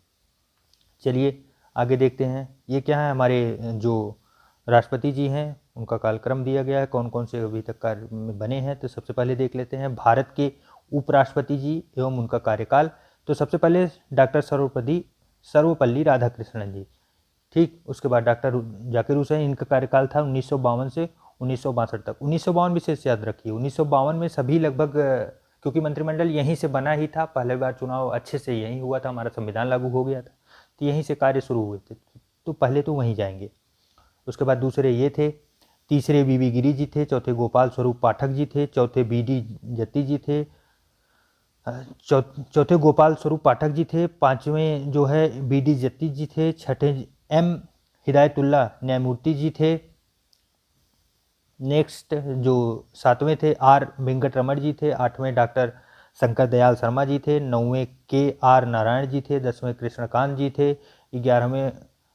चलिए आगे देखते हैं, ये क्या है, हमारे जो राष्ट्रपति जी हैं उनका कालक्रम दिया गया है, कौन कौन से अभी तक कार्य में बने हैं। तो सबसे पहले देख लेते हैं भारत के उपराष्ट्रपति जी एवं उनका कार्यकाल। तो सबसे पहले डॉक्टर सर्वपल्ली राधाकृष्णन जी, ठीक। उसके बाद डॉक्टर जाकिर हुसैन, इनका कार्यकाल था 1952 से 1962 तक। 1952 विशेष याद रखिए, 1952 में सभी लगभग, क्योंकि मंत्रिमंडल यहीं से बना ही था, पहले बार चुनाव अच्छे से यहीं हुआ था, हमारा संविधान लागू हो गया था, तो यहीं से कार्य शुरू हुए थे, तो पहले तो वहीं जाएंगे। उसके बाद दूसरे ये थे, तीसरे बीवी गिरी जी थे, चौथे गोपाल स्वरूप पाठक जी थे, चौथे BD जत्ती जी थे, चौथे गोपाल स्वरूप पाठक जी थे, पांचवें जो है BD जत्ती जी थे, छठे M हिदायतुल्ला न्यायमूर्ति जी थे, नेक्स्ट जो सातवें थे R वेंकटरमण जी थे, आठवें डॉक्टर शंकर दयाल शर्मा जी थे, नौवें KR नारायण जी थे, 10वें कृष्णकांत जी थे, 11वें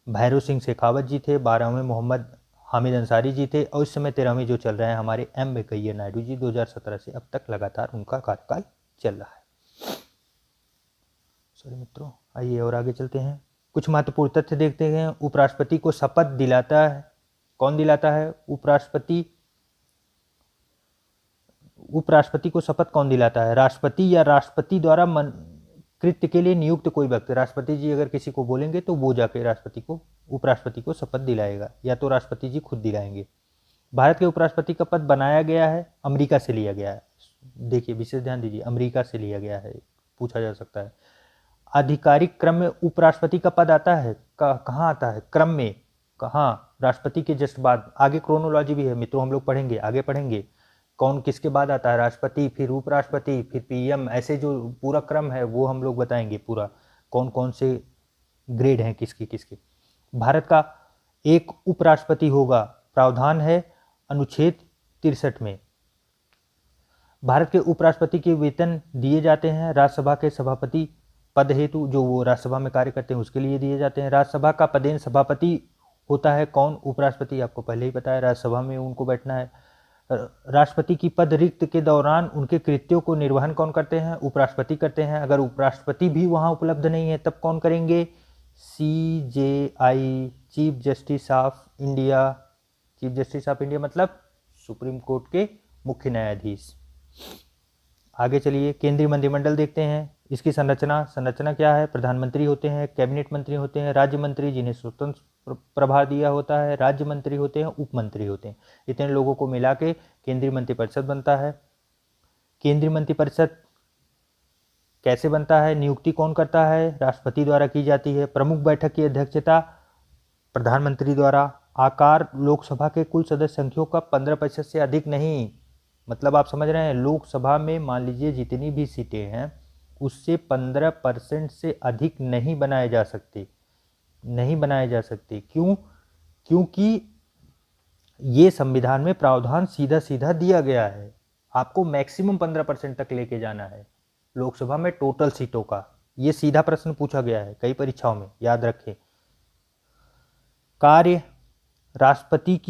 भैरव सिंह शेखावत जी थे, 12वें मोहम्मद हामिद अंसारी जी थे, और इस समय 13वें जो चल रहे हैं हमारे M वेंकैया नायडू जी, 2017 से अब तक लगातार उनका कार्यकाल चल रहा है। सॉरी मित्रों, आइए और आगे चलते हैं, कुछ महत्वपूर्ण तथ्य देखते हैं। उपराष्ट्रपति को शपथ दिलाता है, कौन दिलाता है, उपराष्ट्रपति उपराष्ट्रपति को शपथ कौन दिलाता है? राष्ट्रपति या राष्ट्रपति द्वारा कृत्य के लिए नियुक्त कोई व्यक्ति। राष्ट्रपति जी अगर किसी को बोलेंगे तो वो जाके उपराष्ट्रपति को शपथ दिलाएगा, या तो राष्ट्रपति जी खुद दिलाएंगे। भारत के उपराष्ट्रपति का पद बनाया गया है, अमेरिका से लिया गया है। देखिए विशेष ध्यान दीजिए, अमेरिका से लिया गया है, पूछा जा सकता है। आधिकारिक क्रम में उपराष्ट्रपति का पद आता है, कहाँ आता है क्रम में? कहाँ? राष्ट्रपति के जस्ट बाद। आगे क्रोनोलॉजी भी है मित्रों, हम लोग पढ़ेंगे, आगे पढ़ेंगे कौन किसके बाद आता है, राष्ट्रपति, फिर उपराष्ट्रपति, फिर पीएम, ऐसे जो पूरा क्रम है वो हम लोग बताएंगे पूरा, कौन कौन से ग्रेड हैं किसके किसके। भारत का एक उपराष्ट्रपति होगा, प्रावधान है अनुच्छेद 63 में। भारत के उपराष्ट्रपति के वेतन दिए जाते हैं राज्यसभा के सभापति पद हेतु, जो वो राज्यसभा में कार्य करते हैं उसके लिए दिए जाते हैं। राज्यसभा का पदेन सभापति होता है कौन? उपराष्ट्रपति। आपको पहले ही बताया, राज्यसभा में उनको बैठना है। राष्ट्रपति की पद रिक्त के दौरान उनके कृत्यों को निर्वहन कौन करते हैं? उपराष्ट्रपति करते हैं। अगर उपराष्ट्रपति भी वहां उपलब्ध नहीं है तब कौन करेंगे? CJI, chief justice of India. Chief justice of India मतलब सुप्रीम कोर्ट के मुख्य न्यायाधीश। आगे चलिए केंद्रीय मंत्रिमंडल देखते हैं। इसकी संरचना क्या है? प्रधानमंत्री होते हैं, कैबिनेट मंत्री होते हैं, राज्य मंत्री जिन्हें स्वतंत्र प्रभार दिया होता है, राज्य मंत्री होते हैं, उप मंत्री होते हैं। इतने लोगों को मिला के केंद्रीय मंत्रिपरिषद बनता है। केंद्रीय मंत्रिपरिषद कैसे बनता है? नियुक्ति कौन करता है? राष्ट्रपति द्वारा की जाती है। प्रमुख बैठक की अध्यक्षता प्रधानमंत्री द्वारा। आकार लोकसभा के कुल सदस्य संख्या का 15% से अधिक नहीं। मतलब आप समझ रहे हैं, लोकसभा में मान लीजिए जितनी भी सीटें हैं उससे 15% से अधिक नहीं बनाए जा सकते, नहीं बनाए जा सकते। क्यों? क्योंकि ये संविधान में प्रावधान सीधा सीधा दिया गया है, आपको मैक्सिमम 15% तक लेके जाना है लोकसभा में टोटल सीटों का। ये सीधा प्रश्न पूछा गया है कई परीक्षाओं में, याद रखें। कार्य राष्ट्रपति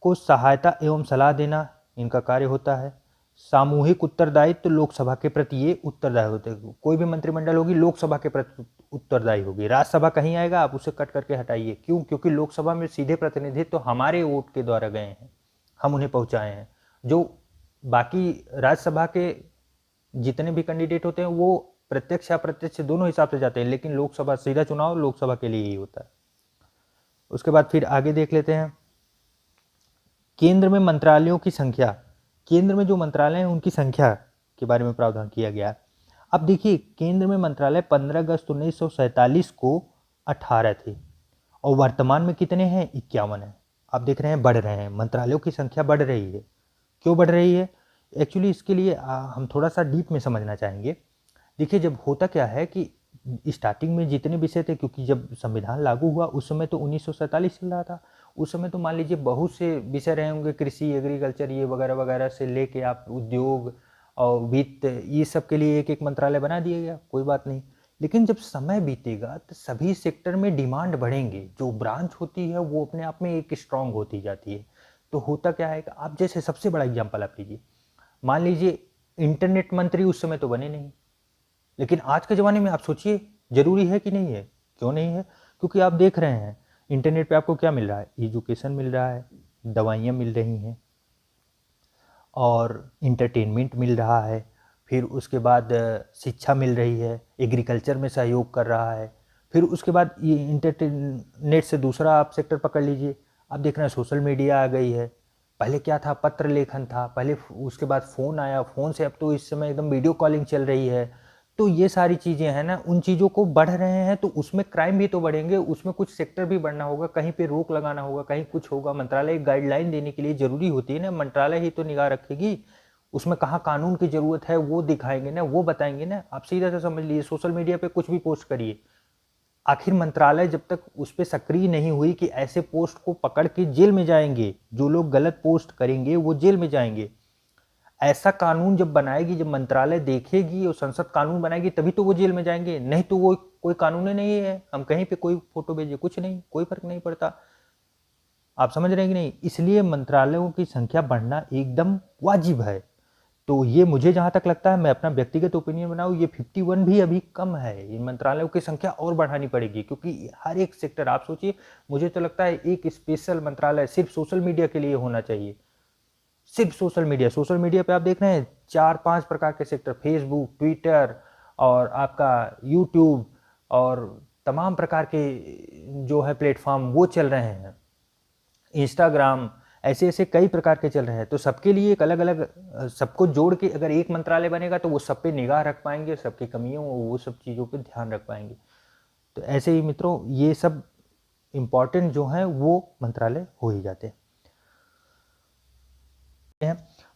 को सहायता एवं सलाह देना इनका कार्य होता है। सामूहिक उत्तरदायित्व लोकसभा के प्रति ये उत्तरदायी होते हैं। कोई भी मंत्रिमंडल होगी लोकसभा के प्रति उत्तरदायी होगी। राज्यसभा कहीं आएगा आप उसे कट करके हटाइए। क्यों? क्योंकि लोकसभा में सीधे प्रतिनिधित्व तो हमारे वोट के द्वारा गए हैं, हम उन्हें पहुंचाए हैं। जो बाकी राज्यसभा के जितने भी कैंडिडेट होते हैं वो प्रत्यक्ष या अप्रत्यक्ष दोनों हिसाब से जाते हैं, लेकिन लोकसभा सीधा चुनाव लोकसभा के लिए ही होता है। उसके बाद फिर आगे देख लेते हैं केंद्र में मंत्रालयों की संख्या। केंद्र में जो मंत्रालय हैं उनकी संख्या के बारे में प्रावधान किया गया। अब देखिए केंद्र में मंत्रालय 15 अगस्त 1947 को 18 थे और वर्तमान में कितने हैं? 51 है। आप देख रहे हैं बढ़ रहे हैं, मंत्रालयों की संख्या बढ़ रही है। क्यों बढ़ रही है? एक्चुअली इसके लिए हम थोड़ा सा डीप में समझना चाहेंगे। देखिए जब होता क्या है कि स्टार्टिंग में जितने विषय थे, क्योंकि जब संविधान लागू हुआ उस समय तो 1947 चल रहा था, उस समय तो मान लीजिए बहुत से विषय रहे होंगे, कृषि, एग्रीकल्चर, ये वगैरह वगैरह से लेके आप उद्योग और वित्त, ये सब के लिए एक एक मंत्रालय बना दिया गया, कोई बात नहीं। लेकिन जब समय बीतेगा तो सभी सेक्टर में डिमांड बढ़ेंगे, जो ब्रांच होती है वो अपने आप में एक स्ट्रांग होती जाती है। तो होता क्या है कि आप जैसे सबसे बड़ा एग्जाम्पल आप लीजिए, मान लीजिए इंटरनेट मंत्री उस समय तो बने नहीं, लेकिन आज के ज़माने में आप सोचिए जरूरी है कि नहीं है? क्यों नहीं है? क्योंकि आप देख रहे हैं इंटरनेट पे आपको क्या मिल रहा है? एजुकेशन मिल रहा है, दवाइयाँ मिल रही हैं और इंटरटेनमेंट मिल रहा है, फिर उसके बाद शिक्षा मिल रही है, एग्रीकल्चर में सहयोग कर रहा है, फिर उसके बाद ये इंटरनेट से दूसरा आप सेक्टर पकड़ लीजिए, आप देख रहे हैं सोशल मीडिया आ गई है। पहले क्या था? पत्र लेखन था पहले, उसके बाद फ़ोन आया, फ़ोन से अब तो इस समय एकदम वीडियो कॉलिंग चल रही है। तो ये सारी चीज़ें हैं ना, उन चीज़ों को बढ़ रहे हैं तो उसमें क्राइम भी तो बढ़ेंगे, उसमें कुछ सेक्टर भी बढ़ना होगा, कहीं पे रोक लगाना होगा, कहीं कुछ होगा। मंत्रालय गाइडलाइन देने के लिए ज़रूरी होती है ना, मंत्रालय ही तो निगाह रखेगी, उसमें कहाँ कानून की ज़रूरत है वो दिखाएंगे ना, वो बताएंगे ना। आप सीधा सा समझ लीजिए, सोशल मीडिया पे कुछ भी पोस्ट करिए, आखिर मंत्रालय जब तक उस पर सक्रिय नहीं हुई कि ऐसे पोस्ट को पकड़ के जेल में जाएंगे, जो लोग गलत पोस्ट करेंगे वो जेल में जाएंगे। ऐसा कानून जब बनाएगी, जब मंत्रालय देखेगी और संसद कानून बनाएगी, तभी तो वो जेल में जाएंगे, नहीं तो वो कोई कानून ही नहीं है। हम कहीं पे कोई फोटो भेजे, कुछ नहीं, कोई फर्क नहीं पड़ता। आप समझ रहे हैं कि नहीं? इसलिए मंत्रालयों की संख्या बढ़ना एकदम वाजिब है। तो ये मुझे जहाँ तक लगता है, मैं अपना व्यक्तिगत ओपिनियन बनाऊँ, ये 51 भी अभी कम है। इन मंत्रालयों की संख्या और बढ़ानी पड़ेगी, क्योंकि हर एक सेक्टर, आप सोचिए, मुझे तो लगता है एक स्पेशल मंत्रालय सिर्फ सोशल मीडिया के लिए होना चाहिए, सिर्फ सोशल मीडिया पे आप देख रहे हैं 4-5 प्रकार के सेक्टर, फेसबुक, ट्विटर और आपका यूट्यूब और तमाम प्रकार के जो है प्लेटफॉर्म वो चल रहे हैं, इंस्टाग्राम, ऐसे ऐसे कई प्रकार के चल रहे हैं। तो सबके लिए एक अलग अलग सबको जोड़ के अगर एक मंत्रालय बनेगा तो वो सब पे निगाह रख पाएंगे, सबकी कमियों वो सब चीज़ों पे ध्यान रख पाएंगे। तो ऐसे ही मित्रों ये सब इम्पॉर्टेंट जो हैं वो मंत्रालय हो ही जाते हैं।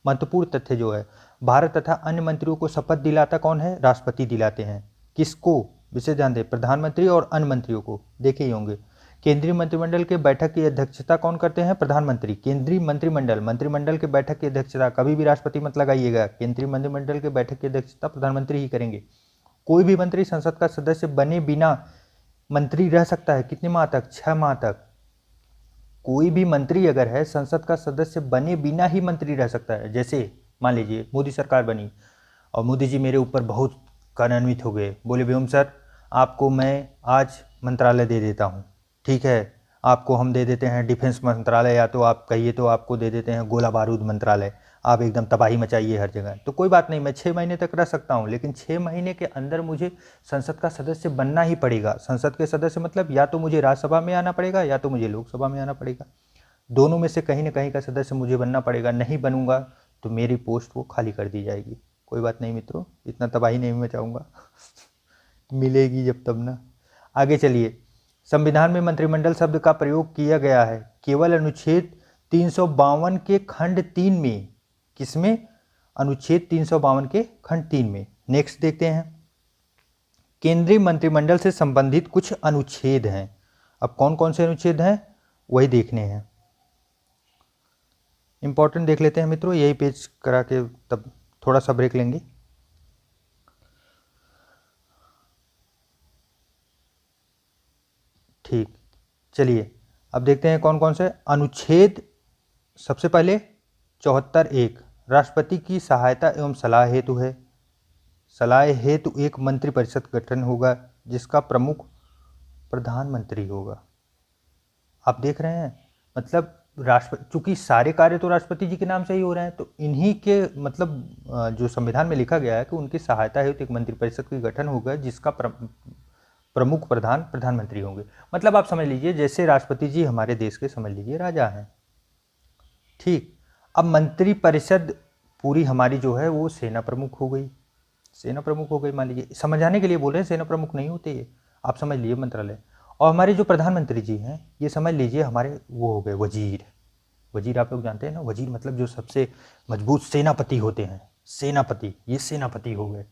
महत्वपूर्ण तथ्य जो है, भारत तथा अन्य मंत्रियों को शपथ दिलाता कौन है? राष्ट्रपति दिलाते हैं। किसको? विशेष ध्यान दें, प्रधानमंत्री और अन्य मंत्रियों को। देखे ही होंगे। केंद्रीय मंत्रिमंडल के बैठक की अध्यक्षता कौन करते हैं? प्रधानमंत्री। केंद्रीय मंत्रिमंडल के बैठक की अध्यक्षता, कभी भी राष्ट्रपति मत लगाइएगा, केंद्रीय मंत्रिमंडल के बैठक की अध्यक्षता प्रधानमंत्री ही करेंगे। कोई भी मंत्री संसद का सदस्य बने बिना मंत्री रह सकता है कितने माह तक? 6 माह तक। कोई भी मंत्री अगर है संसद का सदस्य बने बिना ही मंत्री रह सकता है। जैसे मान लीजिए मोदी सरकार बनी और मोदी जी मेरे ऊपर बहुत कार्यान्वित हो गए, बोले व्योम सर आपको मैं आज मंत्रालय दे देता हूँ, ठीक है, आपको हम दे देते हैं डिफेंस मंत्रालय, या तो आप कहिए तो आपको दे देते हैं गोला बारूद मंत्रालय, आप एकदम तबाही मचाइए हर जगह। तो कोई बात नहीं, मैं 6 महीने तक रह सकता हूँ, लेकिन 6 महीने के अंदर मुझे संसद का सदस्य बनना ही पड़ेगा। संसद के सदस्य मतलब या तो मुझे राज्यसभा में आना पड़ेगा या तो मुझे लोकसभा में आना पड़ेगा, दोनों में से कहीं ना कहीं का सदस्य मुझे बनना पड़ेगा। नहीं बनूंगा तो मेरी पोस्ट वो खाली कर दी जाएगी। कोई बात नहीं मित्रों, इतना तबाही नहीं मचाऊंगा मिलेगी जब तब ना। आगे चलिए, संविधान में मंत्रिमंडल शब्द का प्रयोग किया गया है केवल अनुच्छेद 352 के खंड 3 में। किसमें? अनुच्छेद 352 के खंड 3 में। नेक्स्ट देखते हैं, केंद्रीय मंत्रिमंडल से संबंधित कुछ अनुच्छेद हैं। अब कौन कौन से अनुच्छेद हैं वही देखने हैं। इंपॉर्टेंट देख लेते हैं मित्रों, यही पेज करा के तब थोड़ा सा ब्रेक लेंगे। ठीक, चलिए अब देखते हैं कौन कौन से अनुच्छेद। सबसे पहले 74(1) राष्ट्रपति की सहायता एवं सलाह हेतु है। सलाह हेतु एक मंत्रिपरिषद गठन होगा जिसका प्रमुख प्रधानमंत्री होगा। आप देख रहे हैं, मतलब राष्ट्रपति, चूंकि सारे कार्य तो राष्ट्रपति जी के नाम से ही हो रहे हैं, तो इन्हीं के मतलब जो संविधान में लिखा गया है कि उनकी सहायता हेतु एक मंत्रिपरिषद का गठन होगा जिसका प्रमुख प्रधानमंत्री होंगे। मतलब आप समझ लीजिए जैसे राष्ट्रपति जी हमारे देश के समझ लीजिए राजा हैं। ठीक, अब मंत्रिपरिषद पूरी हमारी जो है वो सेना प्रमुख हो गई। सेना प्रमुख हो गई, मान लीजिए, समझाने के लिए बोल रहे हैं, सेना प्रमुख नहीं होते ये, आप समझ लीजिए मंत्रालय। और हमारे जो प्रधानमंत्री जी हैं ये समझ लीजिए हमारे वो हो गए वजीर। वजीर आप लोग जानते हैं ना, वजीर मतलब जो सबसे मजबूत सेनापति होते हैं, सेनापति, ये सेनापति हो गए।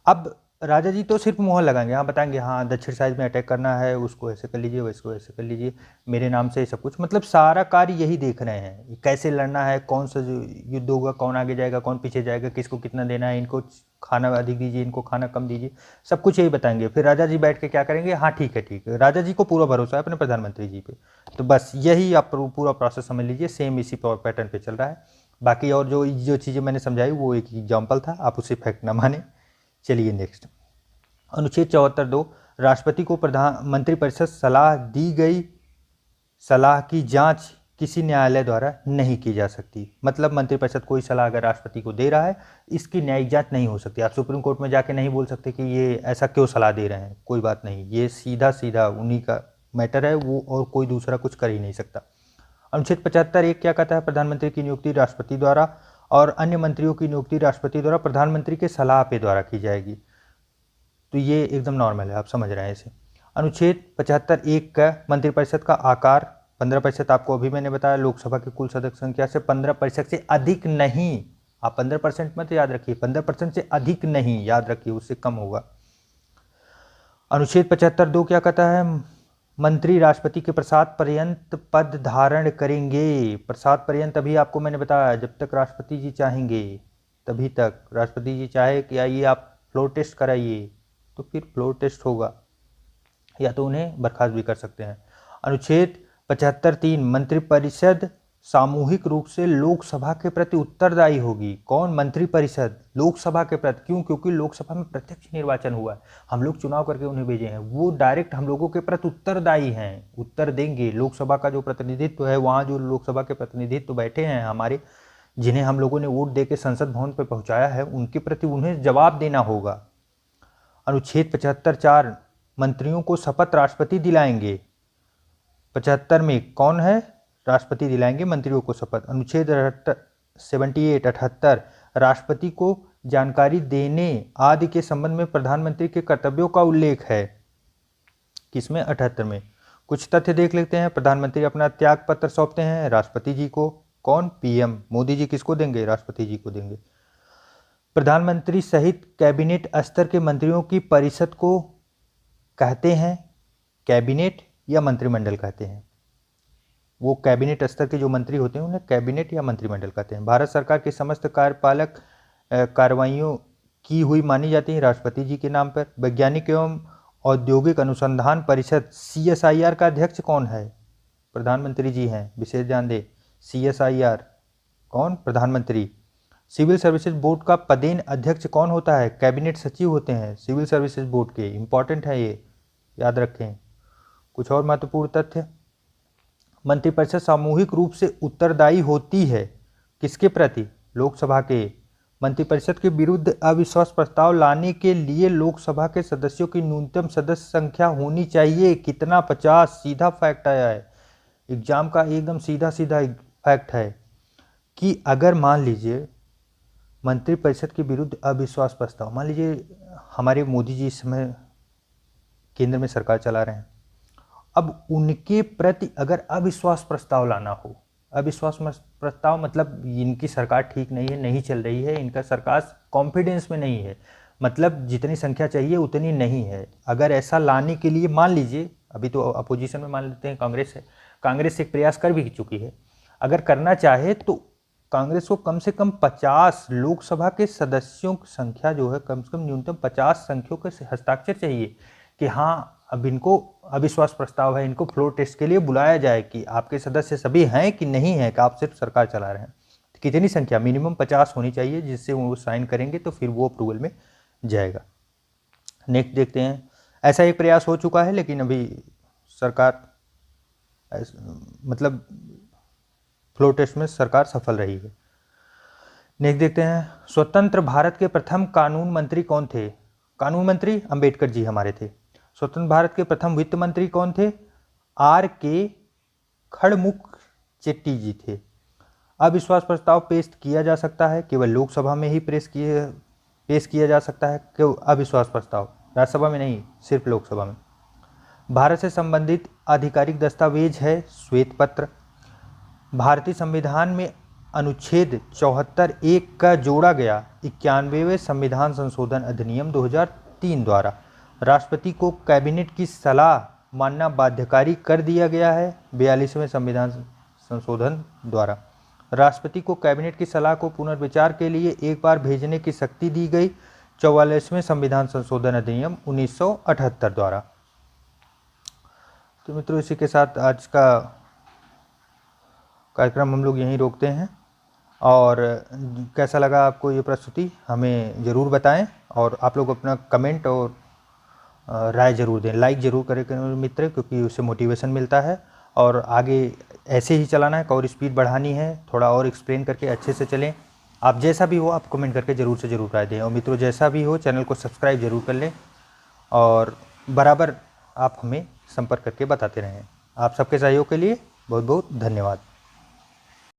अब राजा जी तो सिर्फ मोहर लगाएंगे, हाँ बताएंगे हाँ दक्षिण साइड में अटैक करना है, उसको ऐसे कर लीजिए, वैसको ऐसे कर लीजिए, मेरे नाम से सब कुछ, मतलब सारा कार्य यही देख रहे हैं, कैसे लड़ना है, कौन सा युद्ध होगा, कौन आगे जाएगा, कौन पीछे जाएगा, किसको कितना देना है, इनको खाना अधिक दीजिए, इनको खाना कम दीजिए, सब कुछ यही बताएंगे। फिर राजा जी बैठ के क्या करेंगे, हाँ ठीक है ठीक है, राजा जी को पूरा भरोसा है अपने प्रधानमंत्री जी पे। तो बस यही आप पूरा प्रोसेस समझ लीजिए, सेम इसी पैटर्न पे चल रहा है। बाकी और जो चीज़ें मैंने समझाई वो एक एग्जाम्पल था, आप उसे फैक्ट ना माने। चलिए नेक्स्ट, अनुच्छेद 74(2) राष्ट्रपति को मंत्रिपरिषद सलाह दी गई सलाह की जांच किसी न्यायालय द्वारा नहीं की जा सकती। मतलब मंत्रिपरिषद कोई सलाह अगर राष्ट्रपति को दे रहा है, इसकी न्यायिक जांच नहीं हो सकती। आप सुप्रीम कोर्ट में जाके नहीं बोल सकते कि ये ऐसा क्यों सलाह दे रहे हैं, कोई बात नहीं, ये सीधा सीधा उन्हीं का मैटर है वो, और कोई दूसरा कुछ कर ही नहीं सकता। अनुच्छेद 75(1) क्या कहता है, प्रधानमंत्री की नियुक्ति राष्ट्रपति द्वारा और अन्य मंत्रियों की नियुक्ति राष्ट्रपति द्वारा प्रधानमंत्री के सलाह पे द्वारा की जाएगी। तो ये एकदम नॉर्मल है, आप समझ रहे हैं इसे। अनुच्छेद 75(1) का मंत्रिपरिषद का आकार 15%, आपको अभी मैंने बताया लोकसभा की कुल सदस्य संख्या से 15% से अधिक नहीं, आप 15% मत याद रखिए, 15% से अधिक नहीं याद रखिए, उससे कम होगा। अनुच्छेद 75(2) क्या कहता है, मंत्री राष्ट्रपति के प्रसाद पर्यंत पद धारण करेंगे। प्रसाद पर्यंत अभी आपको मैंने बताया, जब तक राष्ट्रपति जी चाहेंगे तभी तक। राष्ट्रपति जी चाहे कि आइए आप फ्लोर टेस्ट कराइए तो फिर फ्लोर टेस्ट होगा, या तो उन्हें बर्खास्त भी कर सकते हैं। अनुच्छेद 75(3) मंत्रिपरिषद सामूहिक रूप से लोकसभा के प्रति उत्तरदायी होगी। कौन? मंत्रिपरिषद लोकसभा के प्रति। क्यों? क्योंकि लोकसभा में प्रत्यक्ष निर्वाचन हुआ है, हम लोग चुनाव करके उन्हें भेजे हैं, वो डायरेक्ट हम लोगों के प्रति उत्तरदायी हैं, उत्तर देंगे। लोकसभा का जो प्रतिनिधित्व है, वहाँ जो लोकसभा के प्रतिनिधित्व बैठे हैं हमारे जिन्हें हम लोगों ने वोट दे के संसद भवन पर पहुंचाया है, उनके प्रति उन्हें जवाब देना होगा। अनुच्छेद 75(4) मंत्रियों को शपथ राष्ट्रपति दिलाएंगे। 75 में कौन है? राष्ट्रपति दिलाएंगे मंत्रियों को शपथ। अनुच्छेद 78 राष्ट्रपति को जानकारी देने आदि के संबंध में प्रधानमंत्री के कर्तव्यों का उल्लेख है। किसमें? 78 में। कुछ तथ्य देख लेते हैं। प्रधानमंत्री अपना त्याग पत्र सौंपते हैं राष्ट्रपति जी को। कौन? पीएम मोदी जी किसको देंगे? राष्ट्रपति जी को देंगे। प्रधानमंत्री सहित कैबिनेट स्तर के मंत्रियों की परिषद को कहते हैं कैबिनेट या मंत्रिमंडल कहते हैं। वो कैबिनेट स्तर के जो मंत्री होते हैं उन्हें कैबिनेट या मंत्रिमंडल कहते हैं। भारत सरकार की समस्त कार्यपालक कार्रवाइयों की हुई मानी जाती है राष्ट्रपति जी के नाम पर। वैज्ञानिक एवं औद्योगिक अनुसंधान परिषद CSIR का अध्यक्ष कौन है? प्रधानमंत्री जी हैं। विशेष ध्यान दें, CSIR कौन? प्रधानमंत्री। सिविल सर्विसेज बोर्ड का पदेन अध्यक्ष कौन होता है? कैबिनेट सचिव होते हैं सिविल सर्विसेज बोर्ड के। इंपॉर्टेंट है, ये याद रखें। कुछ और महत्वपूर्ण तथ्य। मंत्रिपरिषद सामूहिक रूप से उत्तरदायी होती है किसके प्रति? लोकसभा के। मंत्रिपरिषद के विरुद्ध अविश्वास प्रस्ताव लाने के लिए लोकसभा के सदस्यों की न्यूनतम सदस्य संख्या होनी चाहिए। कितना? 50। सीधा फैक्ट आया है एग्जाम का, एकदम सीधा सीधा फैक्ट है कि अगर मान लीजिए मंत्रिपरिषद के विरुद्ध अविश्वास प्रस्ताव, मान लीजिए हमारे मोदी जी इस समय केंद्र में सरकार चला रहे हैं, अब उनके प्रति अगर अविश्वास प्रस्ताव लाना हो, अविश्वास प्रस्ताव मतलब इनकी सरकार ठीक नहीं है, नहीं चल रही है, इनका सरकार कॉन्फिडेंस में नहीं है, मतलब जितनी संख्या चाहिए उतनी नहीं है। अगर ऐसा लाने के लिए मान लीजिए, अभी तो अपोजिशन में मान लेते हैं कांग्रेस है, कांग्रेस एक प्रयास कर भी चुकी है, अगर करना चाहे तो कांग्रेस को कम से कम 50 लोकसभा के सदस्यों की संख्या जो है, कम से कम न्यूनतम 50 संख्यों के हस्ताक्षर चाहिए कि हाँ अब इनको अविश्वास प्रस्ताव है, इनको फ्लोर टेस्ट के लिए बुलाया जाए कि आपके सदस्य सभी हैं कि नहीं है, कि आप सिर्फ सरकार चला रहे हैं। तो कितनी संख्या? मिनिमम 50 होनी चाहिए, जिससे वो साइन करेंगे तो फिर वो अप्रूवल में जाएगा। नेक्स्ट देखते हैं। ऐसा एक प्रयास हो चुका है लेकिन अभी सरकार मतलब फ्लोर टेस्ट में सरकार सफल रही है। नेक्स्ट देखते हैं। स्वतंत्र भारत के प्रथम कानून मंत्री कौन थे? कानून मंत्री अंबेडकर जी हमारे थे। स्वतंत्र भारत के प्रथम वित्त मंत्री कौन थे? R.K. खड़मुख चेट्टी जी थे। अविश्वास प्रस्ताव पेश किया जा सकता है, केवल लोकसभा में ही पेश किया जा सकता है केवल अविश्वास प्रस्ताव, राज्यसभा में नहीं, सिर्फ लोकसभा में। भारत से संबंधित आधिकारिक दस्तावेज है श्वेत पत्र। भारतीय संविधान में अनुच्छेद 74(1) का जोड़ा गया 91वें संविधान संशोधन अधिनियम 2003 द्वारा राष्ट्रपति को कैबिनेट की सलाह मानना बाध्यकारी कर दिया गया है। 42वें संविधान संशोधन द्वारा राष्ट्रपति को कैबिनेट की सलाह को पुनर्विचार के लिए एक बार भेजने की शक्ति दी गई 44वें संविधान संशोधन अधिनियम 1978 द्वारा। तो मित्रों, इसी के साथ आज का कार्यक्रम हम लोग यहीं रोकते हैं, और कैसा लगा आपको ये प्रस्तुति हमें ज़रूर बताएं, और आप लोग अपना कमेंट और राय ज़रूर दें। लाइक ज़रूर करें मित्र, क्योंकि उससे मोटिवेशन मिलता है, और आगे ऐसे ही चलाना है, और स्पीड बढ़ानी है, थोड़ा और एक्सप्लेन करके अच्छे से चलें। आप जैसा भी हो आप कमेंट करके ज़रूर से ज़रूर राय दें, और मित्रों जैसा भी हो चैनल को सब्सक्राइब ज़रूर कर लें, और बराबर आप हमें संपर्क करके बताते रहें। आप सबके सहयोग के लिए बहुत बहुत धन्यवाद।